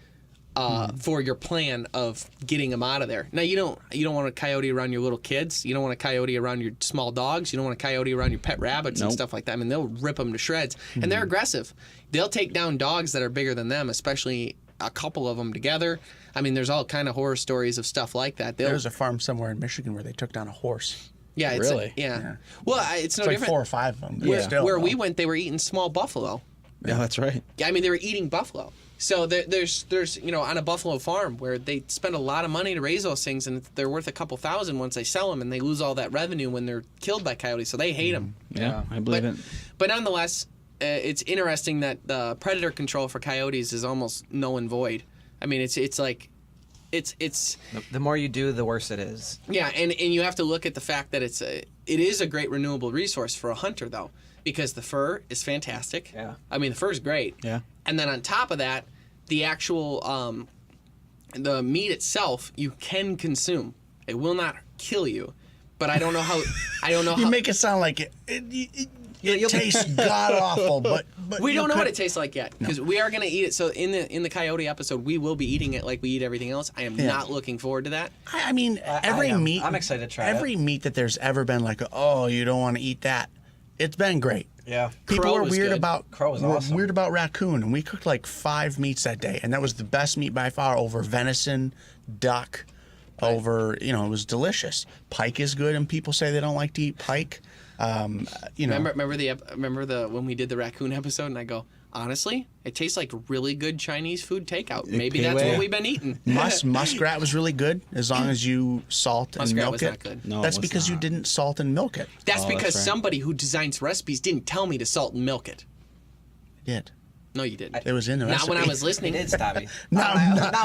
for your plan of getting them out of there. Now, you don't want a coyote around your little kids. You don't want a coyote around your small dogs. You don't want a coyote around your pet rabbits and stuff like that. I mean, they'll rip them to shreds. And they're aggressive. They'll take down dogs that are bigger than them, especially a couple of them together. I mean, there's all kind of horror stories of stuff like that. There's a farm somewhere in Michigan where they took down a horse. Yeah, it's really? Well, it's no like different. 4 or 5 of them. Where we went, they were eating small buffalo. Yeah, that's right. I mean, they were eating buffalo. So there's on a buffalo farm where they spend a lot of money to raise those things, and they're worth a couple thousand once they sell them, and they lose all that revenue when they're killed by coyotes. So they hate them. Yeah, I believe it. But nonetheless, it's interesting that the predator control for coyotes is almost null and void. I mean, it's like. It's the more you do, the worse it is. Yeah, and you have to look at the fact that it is a great renewable resource for a hunter, though, because the fur is fantastic. Yeah. I mean, the fur is great. Yeah. And then on top of that, the actual the meat itself you can consume. It will not kill you, but I don't know how. You make it sound like it tastes god awful, but we don't know what it tastes like yet, because we are going to eat it. So in the coyote episode, we will be eating it like we eat everything else. I am not looking forward to that. I mean, every meat. I'm excited to try every meat that there's ever been like, oh, you don't want to eat that. It's been great. Yeah. People Crow were was weird good. about Crow was awesome. weird about raccoon, and we cooked like 5 meats that day, and that was the best meat by far over venison, duck, over it was delicious. Pike is good, and people say they don't like to eat pike. Remember the when we did the raccoon episode, and I go, honestly, it tastes like really good Chinese food takeout. Maybe that's what we've been eating. Muskrat was really good as long as you salt and Muskrat milk was it. not good. No, That's it was because you not. didn't salt and milk it. That's because that's right. somebody who designs recipes didn't tell me to salt and milk it. You did. No, you didn't. It was in the Not recipe. when I was listening. It did, Stabby. Not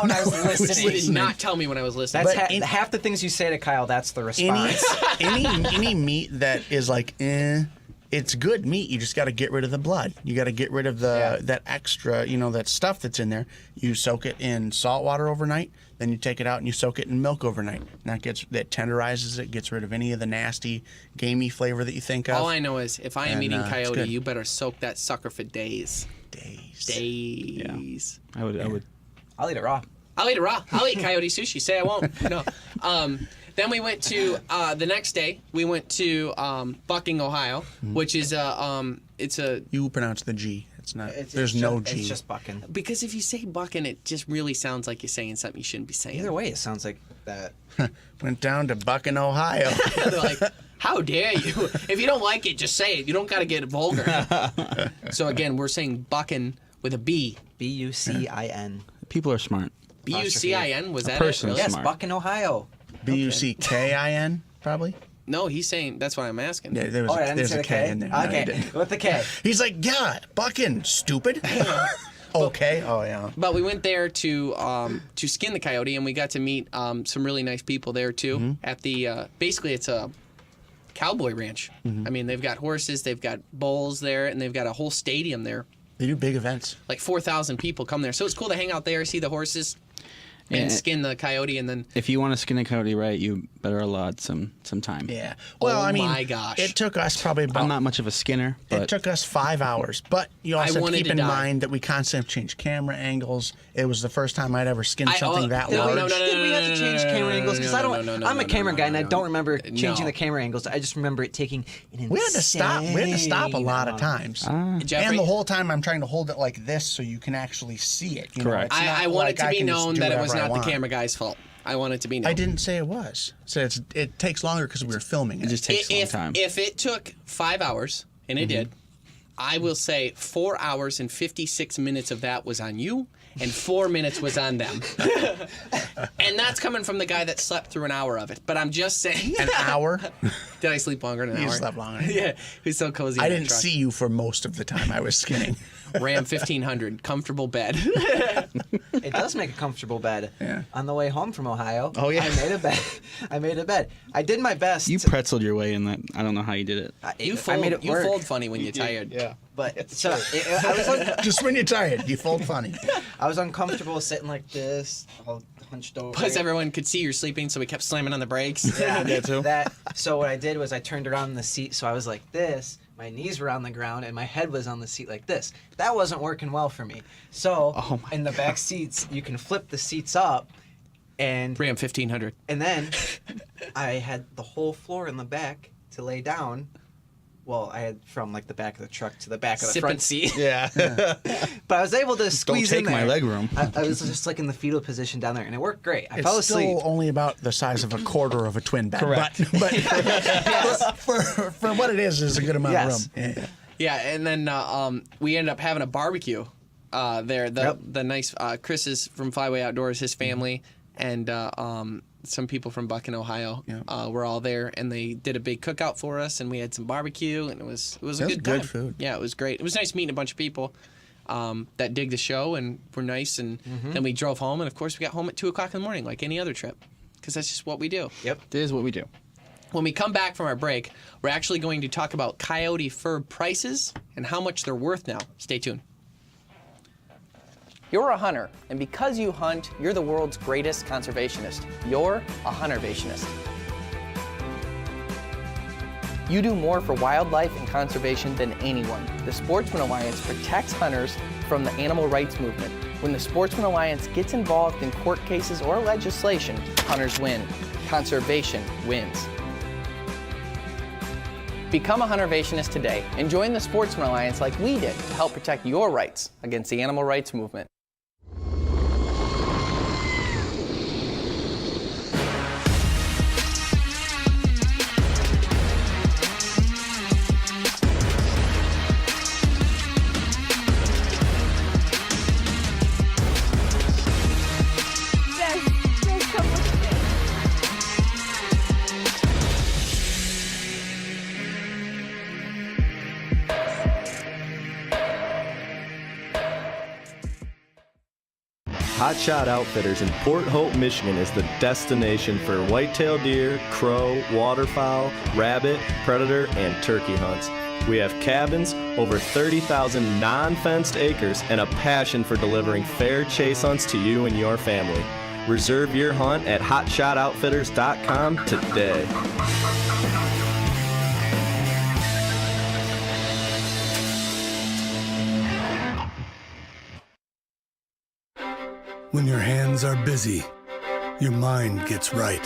when I was listening. You did not tell me when I was listening. That's But half the things you say to Kyle. That's the response. any meat that is like, it's good meat. You just got to get rid of the blood. You got to get rid of that extra, that stuff that's in there. You soak it in salt water overnight, then you take it out and you soak it in milk overnight. And that tenderizes it, gets rid of any of the nasty, gamey flavor that you think of. All I know is if I am eating it's coyote, good. you better soak that sucker for days. Days. I would. I'll eat it raw. I'll eat it raw. I'll eat coyote sushi. Say I won't. No. Then we went to the next day. We went to Bucking, Ohio, which is it's a You pronounce the G. It's not. It's there's just, no G. It's just bucking. because if you say bucking, it just really sounds like you're saying something you shouldn't be saying. Either way, it sounds like that. Went down to Bucking, Ohio. They're like, how dare you? If you don't like it, just say it. You don't got to get vulgar. So again, we're saying bucking with a B. Bucin. People are smart. Bucin. Was that person it? is Really? Yes, smart. Bucking, Ohio. Buckin, probably. No, he's saying that's what I'm asking. Yeah, I didn't there's say a the K K. in there. No, you Okay, didn't. with the K. He's like, yeah, Bucking, stupid. Okay. Oh yeah. But we went there to skin the coyote, and we got to meet some really nice people there too. At the basically it's a cowboy ranch. I mean, they've got horses, they've got bulls there, and they've got a whole stadium there. They do big events. Like 4,000 people come there, so it's cool to hang out there, see the horses, and skin the coyote, and then. If you want to skin a coyote right, you better allot some time. Yeah. Well, Oh I mean, my gosh. it took us probably about. I'm not much of a skinner, It but took us 5 hours, but you also have to wanted keep to in die. mind that we constantly changed camera angles. It was the first time I'd ever skinned something that Did large. we have to change camera angles? Because I'm a camera guy and I don't remember changing No. the camera angles. I just remember it taking an insane We had to stop. We had to stop a lot of times. Jeffrey, And the whole time I'm trying to hold it like this so you can actually see it. You know, Correct. it's not I want like it to I be can just known do that it was whatever I not the want. camera guy's fault. I want it to be known. I didn't say it was. So it takes longer because we were filming it. it just takes a long time. If it took 5 hours, and it did, I will say 4 hours and 56 minutes of that was on you, and 4 minutes was on them. And that's coming from the guy that slept through an hour of it. But I'm just saying. An hour? Did I sleep longer than an You hour? slept longer. Yeah, he's so cozy. I in that didn't truck. see you for most of the time I was skinning. Ram 1500, comfortable bed. It does make a comfortable bed. Yeah. On the way home from Ohio, Oh, yeah. I made a bed. I did my best. You pretzeled your way in that. I don't know how you did it. You I fold, made it you work. fold funny when you're tired. Yeah. But so I was Just when you're tired, you fold funny. I was uncomfortable sitting like this, all hunched over. Plus, everyone could see you're sleeping, so we kept slamming on the brakes. Yeah, That too. So what I did was I turned around in the seat, so I was like this. My knees were on the ground and my head was on the seat like this. That wasn't working well for me. So Oh my in the back seats, you can flip the seats up, and Ram 1500. then I had the whole floor in the back to lay down. Well, I had from like the back of the truck to the back of the Sipping. front seat. Yeah. But I was able to squeeze take in there. my leg room. I was just like in the fetal position down there, and it worked great. I It's fell asleep. still only about the size of a quarter of a twin bed. Correct. But for what it is a good amount Yes. of room. Yeah. Yeah, and then we ended up having a barbecue there. Yep. The nice Chris is from Flyway Outdoors, his family, and some people from Buckin, Ohio, were all there, and they did a big cookout for us, and we had some barbecue, and it was a That was good good time. food. Yeah, it was great. It was nice meeting a bunch of people that dig the show and were nice, and then we drove home, and of course we got home at 2:00 in the morning, like any other trip, because that's just what we do. Yep. This is what we do. When we come back from our break, we're actually going to talk about coyote fur prices and how much they're worth now. Stay tuned. You're a hunter, and because you hunt, you're the world's greatest conservationist. You're a huntervationist. You do more for wildlife and conservation than anyone. The Sportsman Alliance protects hunters from the animal rights movement. When the Sportsman Alliance gets involved in court cases or legislation, hunters win. Conservation wins. Become a huntervationist today and join the Sportsman Alliance like we did to help protect your rights against the animal rights movement. Hot Shot Outfitters in Port Hope, Michigan is the destination for whitetail deer, crow, waterfowl, rabbit, predator, and turkey hunts. We have cabins, over 30,000 non-fenced acres, and a passion for delivering fair chase hunts to you and your family. Reserve your hunt at hotshotoutfitters.com today. When your hands are busy, your mind gets right.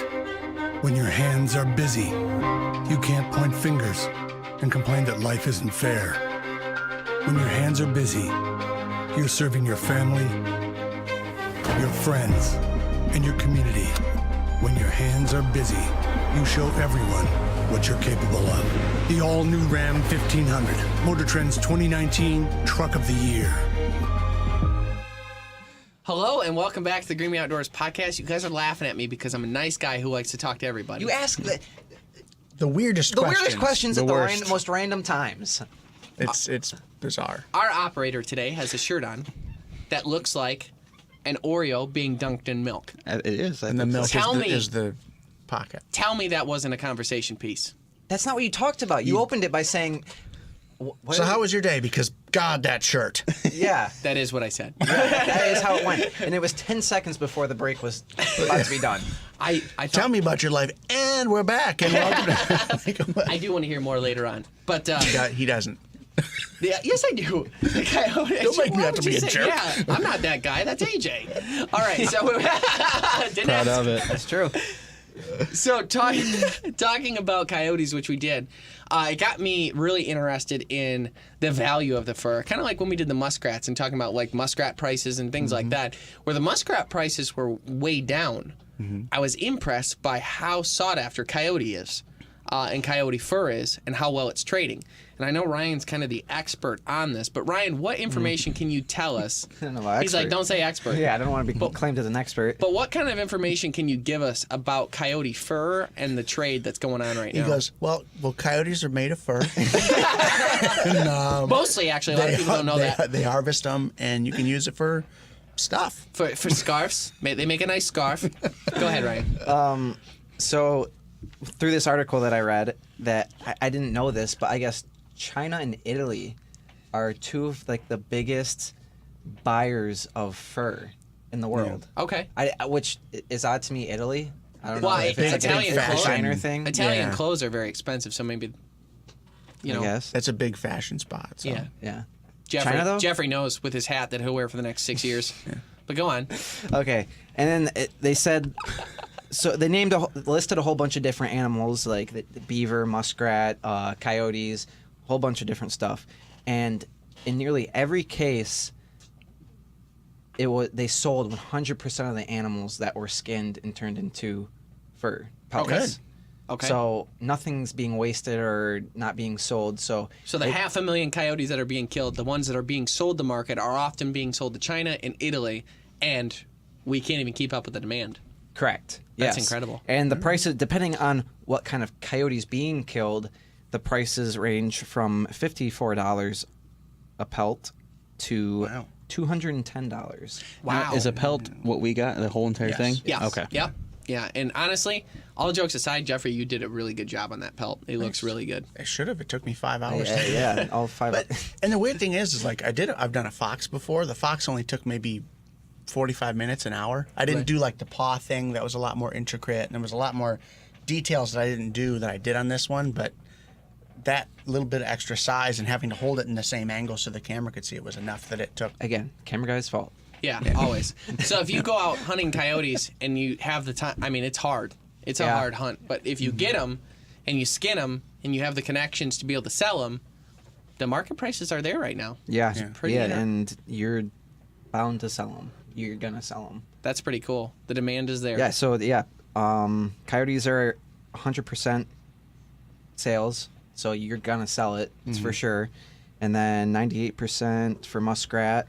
When your hands are busy, you can't point fingers and complain that life isn't fair. When your hands are busy, you're serving your family, your friends, and your community. When your hands are busy, you show everyone what you're capable of. The all-new Ram 1500, Motor Trend's 2019 Truck of the Year. Hello and welcome back to the Green Outdoors podcast. You guys are laughing at me because I'm a nice guy who likes to talk to everybody. You ask The weirdest the questions. weirdest questions at the worst. most random times. It's bizarre. Our operator today has a shirt on that looks like an Oreo being dunked in milk. It is. And the milk Tell me. is the pocket. Tell me that wasn't a conversation piece. That's not what you talked about. You opened it by saying. So how was your day? Because God, that shirt. Yeah, That is what I said. that is how it went. And it was 10 seconds before the break was about to be done. I Tell me about your life, and we're back. And I do want to hear more later on, but he doesn't. yeah, yes, I do. Don't make me have to be a jerk. Yeah, I'm not that guy. That's AJ. All right, so didn't Proud ask. of it. That's true. So talking about coyotes, which we did, it got me really interested in the value of the fur. Kind of like when we did the muskrats and talking about like muskrat prices and things like that, where the muskrat prices were way down. I was impressed by how sought after coyote is, and coyote fur is, and how well it's trading. And I know Ryan's kind of the expert on this, but Ryan, what information can you tell us? I don't know about He's like, expert. don't say expert. Yeah, I don't want to be claimed as an expert. But what kind of information can you give us about coyote fur and the trade that's going on right He now? goes, well, coyotes are made of fur. Mostly, actually, a lot of people don't know that. They harvest them, and you can use it for stuff. For scarves. They make a nice scarf. Go ahead, Ryan. So, through this article that I read, that I didn't know this, but I guess China and Italy are two of like the biggest buyers of fur in the world. Okay. Which is odd to me. Italy. I don't Well, know if it's like a Italian big clothes- designer thing. Italian Yeah. clothes are very expensive, so maybe, you know. I guess. That's a big fashion spot. So. Yeah. Yeah. Jeffrey, China, though? Jeffrey knows with his hat that he'll wear for the next 6 years. But go on. Okay, and then they said, so they listed a whole bunch of different animals like the beaver, muskrat, coyotes, a whole bunch of different stuff, and in nearly every case, they sold 100% of the animals that were skinned and turned into fur pellets. Okay. So nothing's being wasted or not being sold. So So the 500,000 coyotes that are being killed, the ones that are being sold to market, are often being sold to China and Italy, and we can't even keep up with the demand. correct. That's Yes. incredible. And the prices, depending on what kind of coyotes being killed, the prices range from $54 a pelt to $210. Wow. Is a pelt what we got? The whole entire thing? Yes. Okay. Yep. Yeah. And honestly, all jokes aside, Jeffrey, you did a really good job on that pelt. It looks really good. I should have. It took me 5 hours. Yeah, all five. And the weird thing is like I've done a fox before. The fox only took maybe 45 minutes, an hour. I didn't do like the paw thing. That was a lot more intricate, and there was a lot more details that I didn't do that I did on this one. But that little bit of extra size and having to hold it in the same angle so the camera could see it was enough that it took. Again, camera guy's fault. Yeah, always. So if you go out hunting coyotes and you have the time, I mean, it's hard. It's a Yeah. hard hunt. But if you get them and you skin them and you have the connections to be able to sell them, the market prices are there right now. Yeah, pretty yeah, inter- and you're bound to sell them. You're gonna sell them. That's pretty cool. The demand is there. Yeah. So yeah, coyotes are 100% sales. So you're gonna sell it. It's for sure. And then 98% for muskrat.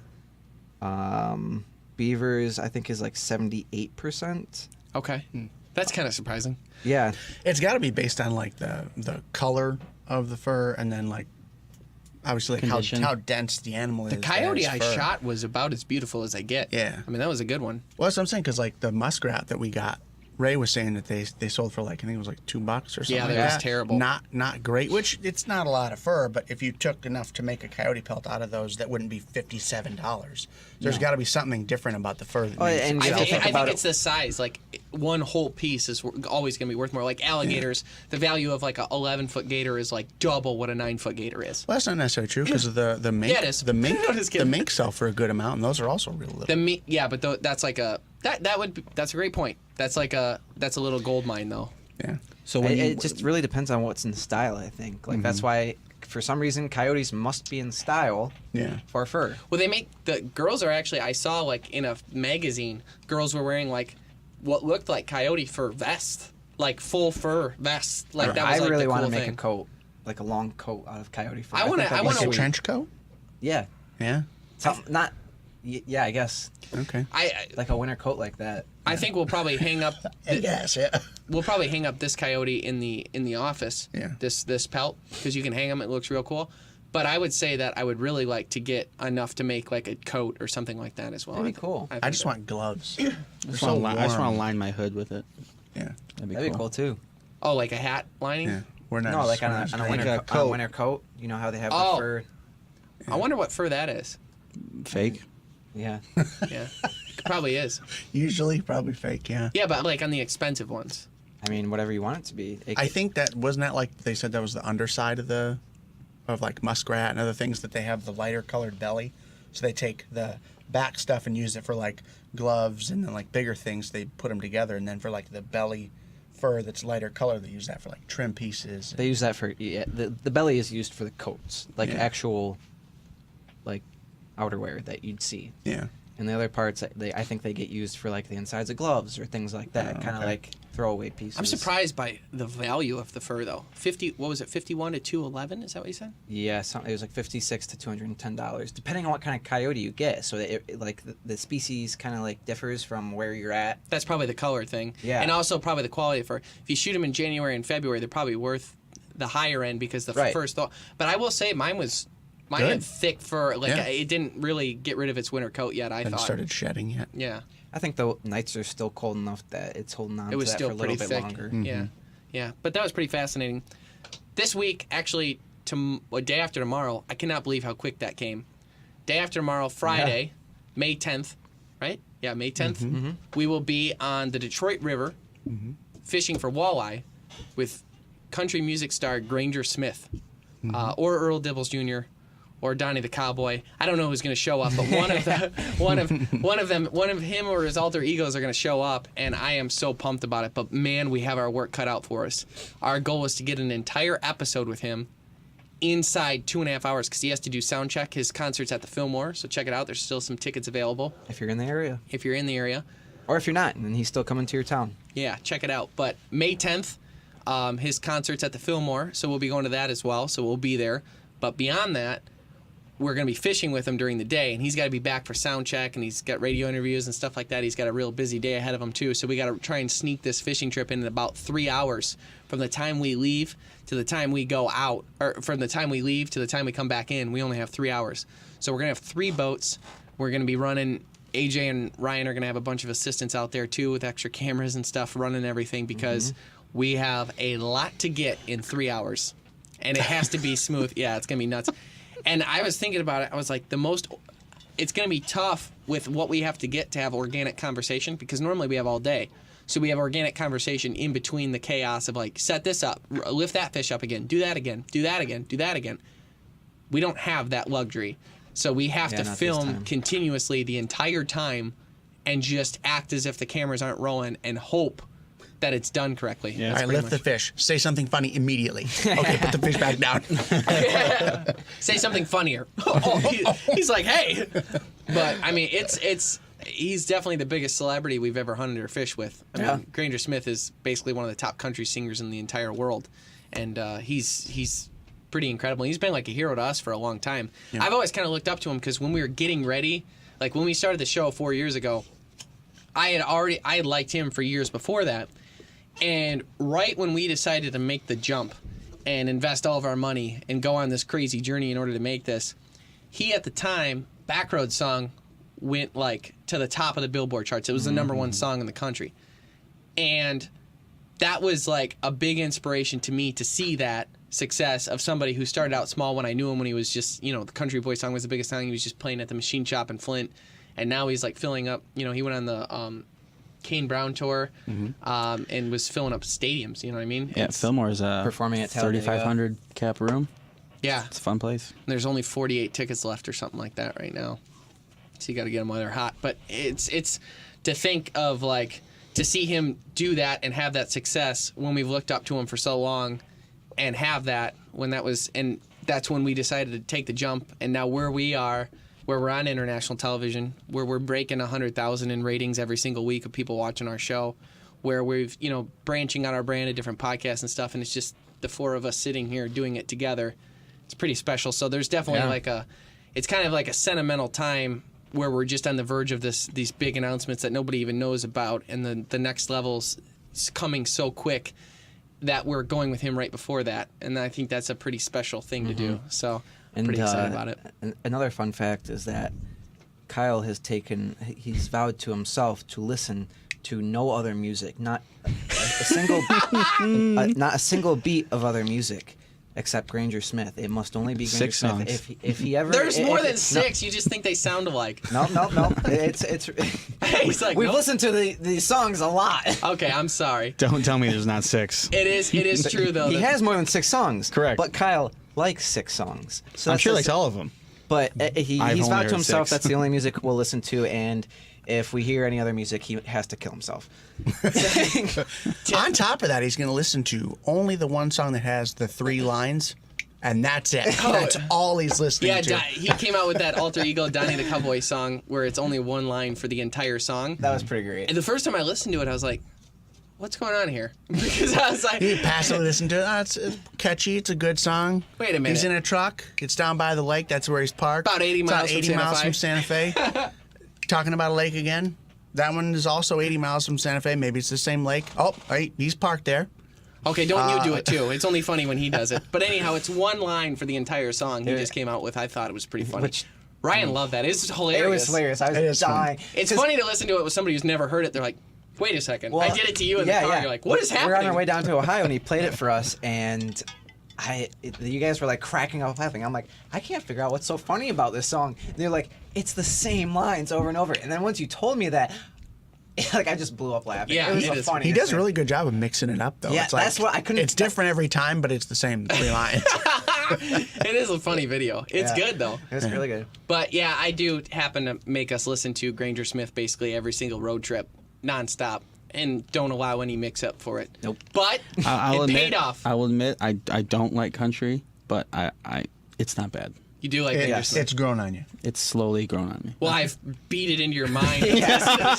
Beavers, I think, is like 78%. Okay. That's kind of surprising. Yeah. It's got to be based on like the color of the fur, and then like obviously like Condition. how dense the animal is. The that coyote has I fur. shot was about as beautiful as I get. Yeah. I mean, that was a good one. Well, that's what I'm saying, because like the muskrat that we got, Ray was saying that they sold for like, I think it was like $2 or something. Yeah, like that was that. terrible. Not great. Which it's not a lot of fur, but if you took enough to make a coyote pelt out of those, that wouldn't be $57. There's got to be something different about the fur. That makes and it. you I know, think, think about it's the size. Like, one whole piece is always going to be worth more. Like alligators, the value of like a 11-foot gator is like double what a 9-foot gator is. Well, that's not necessarily true, because of the mink. Yeah, it is. The mink. No, just the kidding. mink sell for a good amount, and those are also real little. Yeah, but that's like a that's a great point. That's a little gold mine though. Yeah. So when it just really depends on what's in style, I think. Like that's why, for some reason, coyotes must be in style. Yeah. For fur. Well, the girls are actually, I saw like in a magazine, girls were wearing like what looked like coyote fur vest, like full fur vest. Like that was I like really the want cool to make thing. a coat, like a long coat out of coyote fur. I wanna- think that'd I be wanna- Like a sweet. trench coat. Yeah. Yeah. Something not. Yeah, I guess Okay. like a winter coat like that. I think we'll probably hang up. Yes. Yeah. We'll probably hang up this coyote in the office. Yeah. This pelt, because you can hang them. It looks real cool. But I would say that I would really like to get enough to make like a coat or something like that as well. That'd be cool. I just want gloves. I just want to line my hood with it. Yeah. That'd be cool too. Oh, like a hat lining? Yeah. We're not. No, like on a winter coat. winter coat. You know how they have the fur. I wonder what fur that is. Fake. Yeah. Yeah. It probably is. Usually, probably fake. Yeah. Yeah, but like on the expensive ones. I mean, whatever you want it to be. I think that wasn't that like they said that was the underside of like muskrat and other things that they have the lighter colored belly, so they take the back stuff and use it for like gloves, and then like bigger things they put them together, and then for like the belly fur that's lighter color they use that for like trim pieces. They use that for the belly is used for the coats, like actual like outerwear that you'd see. Yeah. And the other parts, I think they get used for like the insides of gloves or things like that, kind of like throwaway pieces. I'm surprised by the value of the fur though. 51 to 211? Is that what you said? Yeah, it was like $56 to $210, depending on what kind of coyote you get. So like the species kind of like differs from where you're at. That's probably the color thing. Yeah. And also probably the quality of fur. If you shoot them in January and February, they're probably worth the higher end because the fur's thaw. But I will say mine had thick fur. Like it didn't really get rid of its winter coat yet. I thought. Started shedding yet. Yeah. I think the nights are still cold enough that it's holding on It was to that still for a little pretty bit thick. longer. Mm-hmm. Yeah. Yeah. But that was pretty fascinating. This week, actually, a day after tomorrow, I cannot believe how quick that came. Day after tomorrow, Friday, May 10th, right? Yeah, May 10th. Mm-hmm. We will be on the Detroit River fishing for walleye with country music star Granger Smith or Earl Dibbles Jr. or Donnie the Cowboy. I don't know who's going to show up, but one of him or his alter egos are going to show up, and I am so pumped about it. But man, we have our work cut out for us. Our goal is to get an entire episode with him inside 2.5 hours because he has to do sound check. His concert's at the Fillmore, so check it out. There's still some tickets available If you're in the area. Or if you're not, and he's still coming to your town. Yeah, check it out. But May 10th, his concert's at the Fillmore, so we'll be going to that as well. So we'll be there. But beyond that, we're going to be fishing with him during the day, and he's got to be back for sound check, and he's got radio interviews and stuff like that. He's got a real busy day ahead of him, too. So we got to try and sneak this fishing trip in about 3 hours from the time we leave to the time we go out, or from the time we leave to the time we come back in. We only have 3 hours. So we're going to have 3 boats. We're going to be running. AJ and Ryan are going to have a bunch of assistants out there, too, with extra cameras and stuff, running everything, because we have a lot to get in 3 hours. And it has to be smooth. Yeah, it's going to be nuts. And I was thinking about it. I was like, it's going to be tough with what we have to get to have organic conversation, because normally we have all day. So we have organic conversation in between the chaos of like, set this up, lift that fish up again, do that again, do that again, do that again. We don't have that luxury. So we have to film continuously the entire time and just act as if the cameras aren't rolling and hope that it's done correctly. Yeah, all right, lift the fish. Say something funny immediately. Okay, put the fish back down. Say something funnier. He's like, hey. But, I mean, he's definitely the biggest celebrity we've ever hunted or fished with. I mean, Granger Smith is basically one of the top country singers in the entire world. And he's pretty incredible. He's been like a hero to us for a long time. Yeah. I've always kind of looked up to him because when we were getting ready, like when we started the show 4 years ago, I had liked him for years before that. And right when we decided to make the jump and invest all of our money and go on this crazy journey in order to make this, he at the time, Backroad song went like to the top of the Billboard charts. It was the #1 song in the country. And that was like a big inspiration to me to see that success of somebody who started out small when I knew him when he was just, the Country Boy song was the biggest song. He was just playing at the machine shop in Flint. And now he's like filling up, he went on the Kane Brown tour and was filling up stadiums, you know what I mean? Yeah, Fillmore's performing at 3,500 cap room. Yeah. It's a fun place. There's only 48 tickets left or something like that right now. So you got to get them while they're hot. But it's to think of like, to see him do that and have that success when we've looked up to him for so long and have that when that was, and that's when we decided to take the jump. And now where we are, where we're on international television, where we're breaking 100,000 in ratings every single week of people watching our show, where we've, branching out our brand of different podcasts and stuff, and it's just the 4 of us sitting here doing it together. It's pretty special. So there's definitely it's kind of like a sentimental time where we're just on the verge of these big announcements that nobody even knows about, and the next level's coming so quick that we're going with him right before that. And I think that's a pretty special thing to do. So And, Pretty excited about it. Another fun fact is that Kyle he's vowed to himself to listen to no other music, not a single, not a single beat of other music, except Granger Smith. It must only be Granger 6 Smith. songs. If he ever, There's more than 6. You just think they sound alike. No. It's. He's like, We've nope. listened to these songs a lot. Okay, I'm sorry. Don't tell me there's not 6. It is true though. He that- has more than 6 songs. Correct. But Kyle likes 6 songs. So I'm that's sure he the- likes all of them. But I've he's only vowed heard to himself 6. that's the only music we'll listen to, and if we hear any other music, he has to kill himself. On top of that, he's going to listen to only the one song that has the 3 lines, and that's it. That's all he's listening Yeah, to. he came out with that Alter Ego Donnie the Cowboy song where it's only one line for the entire song. That was pretty great. And the first time I listened to it, I was like, what's going on here? Because I was like, He passively listened to it. Oh, it's catchy. It's a good song. Wait a minute. He's in a truck. It's down by the lake. That's where he's parked. About 80 It's miles from 80 Santa miles Fe. from Santa Fe. Talking about a lake again. That one is also 80 miles from Santa Fe. Maybe it's the same lake. Oh, right. He's parked there. okay, don't you do it too. It's only funny when he does it. But anyhow, it's one line for the entire song he just came out with. I thought it was pretty funny. Ryan loved that. It's hilarious. It was hilarious. I It was is funny. dying. It's funny to listen to it with somebody who's never heard it. They're like, wait a second. I did it to you in the car. You're like, what is happening? We're on our way down to Ohio, and he played it for us, and you guys were like cracking up laughing. I'm like, I can't figure out what's so funny about this song. And they're like, it's the same lines over and over. And then once you told me that, like I just blew up laughing. Yeah, it was it the is. funniest He does a thing. really good job of mixing it up, though. Yeah, it's like, that's what I couldn't- It's different every time, but it's the same 3 lines. It is a funny video. It's Yeah. good though. It was really good. But yeah, I do happen to make us listen to Granger Smith basically every single road trip, nonstop, and don't allow any mix-up for it. Nope. But I'll it admit, paid off. I will admit, I don't like country, but I it's not bad. You do like Granger Smith. It's grown on you. It's slowly grown on me. Well, I've beat it into your mind. There's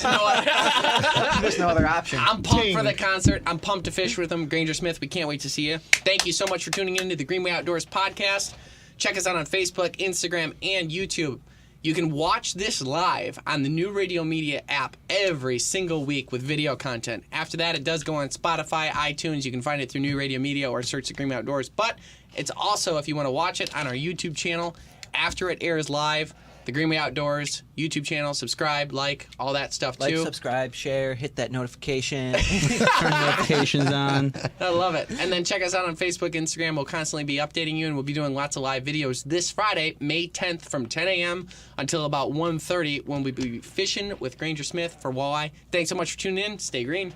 no other- There's no other option. I'm pumped for the concert. I'm pumped to fish with him. Granger Smith, we can't wait to see you. Thank you so much for tuning in to the Greenway Outdoors podcast. Check us out on Facebook, Instagram, and YouTube. You can watch this live on the new Radio Media app every single week with video content. After that, it does go on Spotify, iTunes. You can find it through New Radio Media or search the Greenway Outdoors. But it's also, if you want to watch it, on our YouTube channel after it airs live. The Greenway Outdoors YouTube channel. Subscribe, like, all that stuff Like, too. subscribe, share, hit that notification. Turn notifications on. I love it. And then check us out on Facebook, Instagram. We'll constantly be updating you, and we'll be doing lots of live videos this Friday, May 10th, from 10 a.m. until about 1:30 when we'll be fishing with Granger Smith for walleye. Thanks so much for tuning in. Stay green.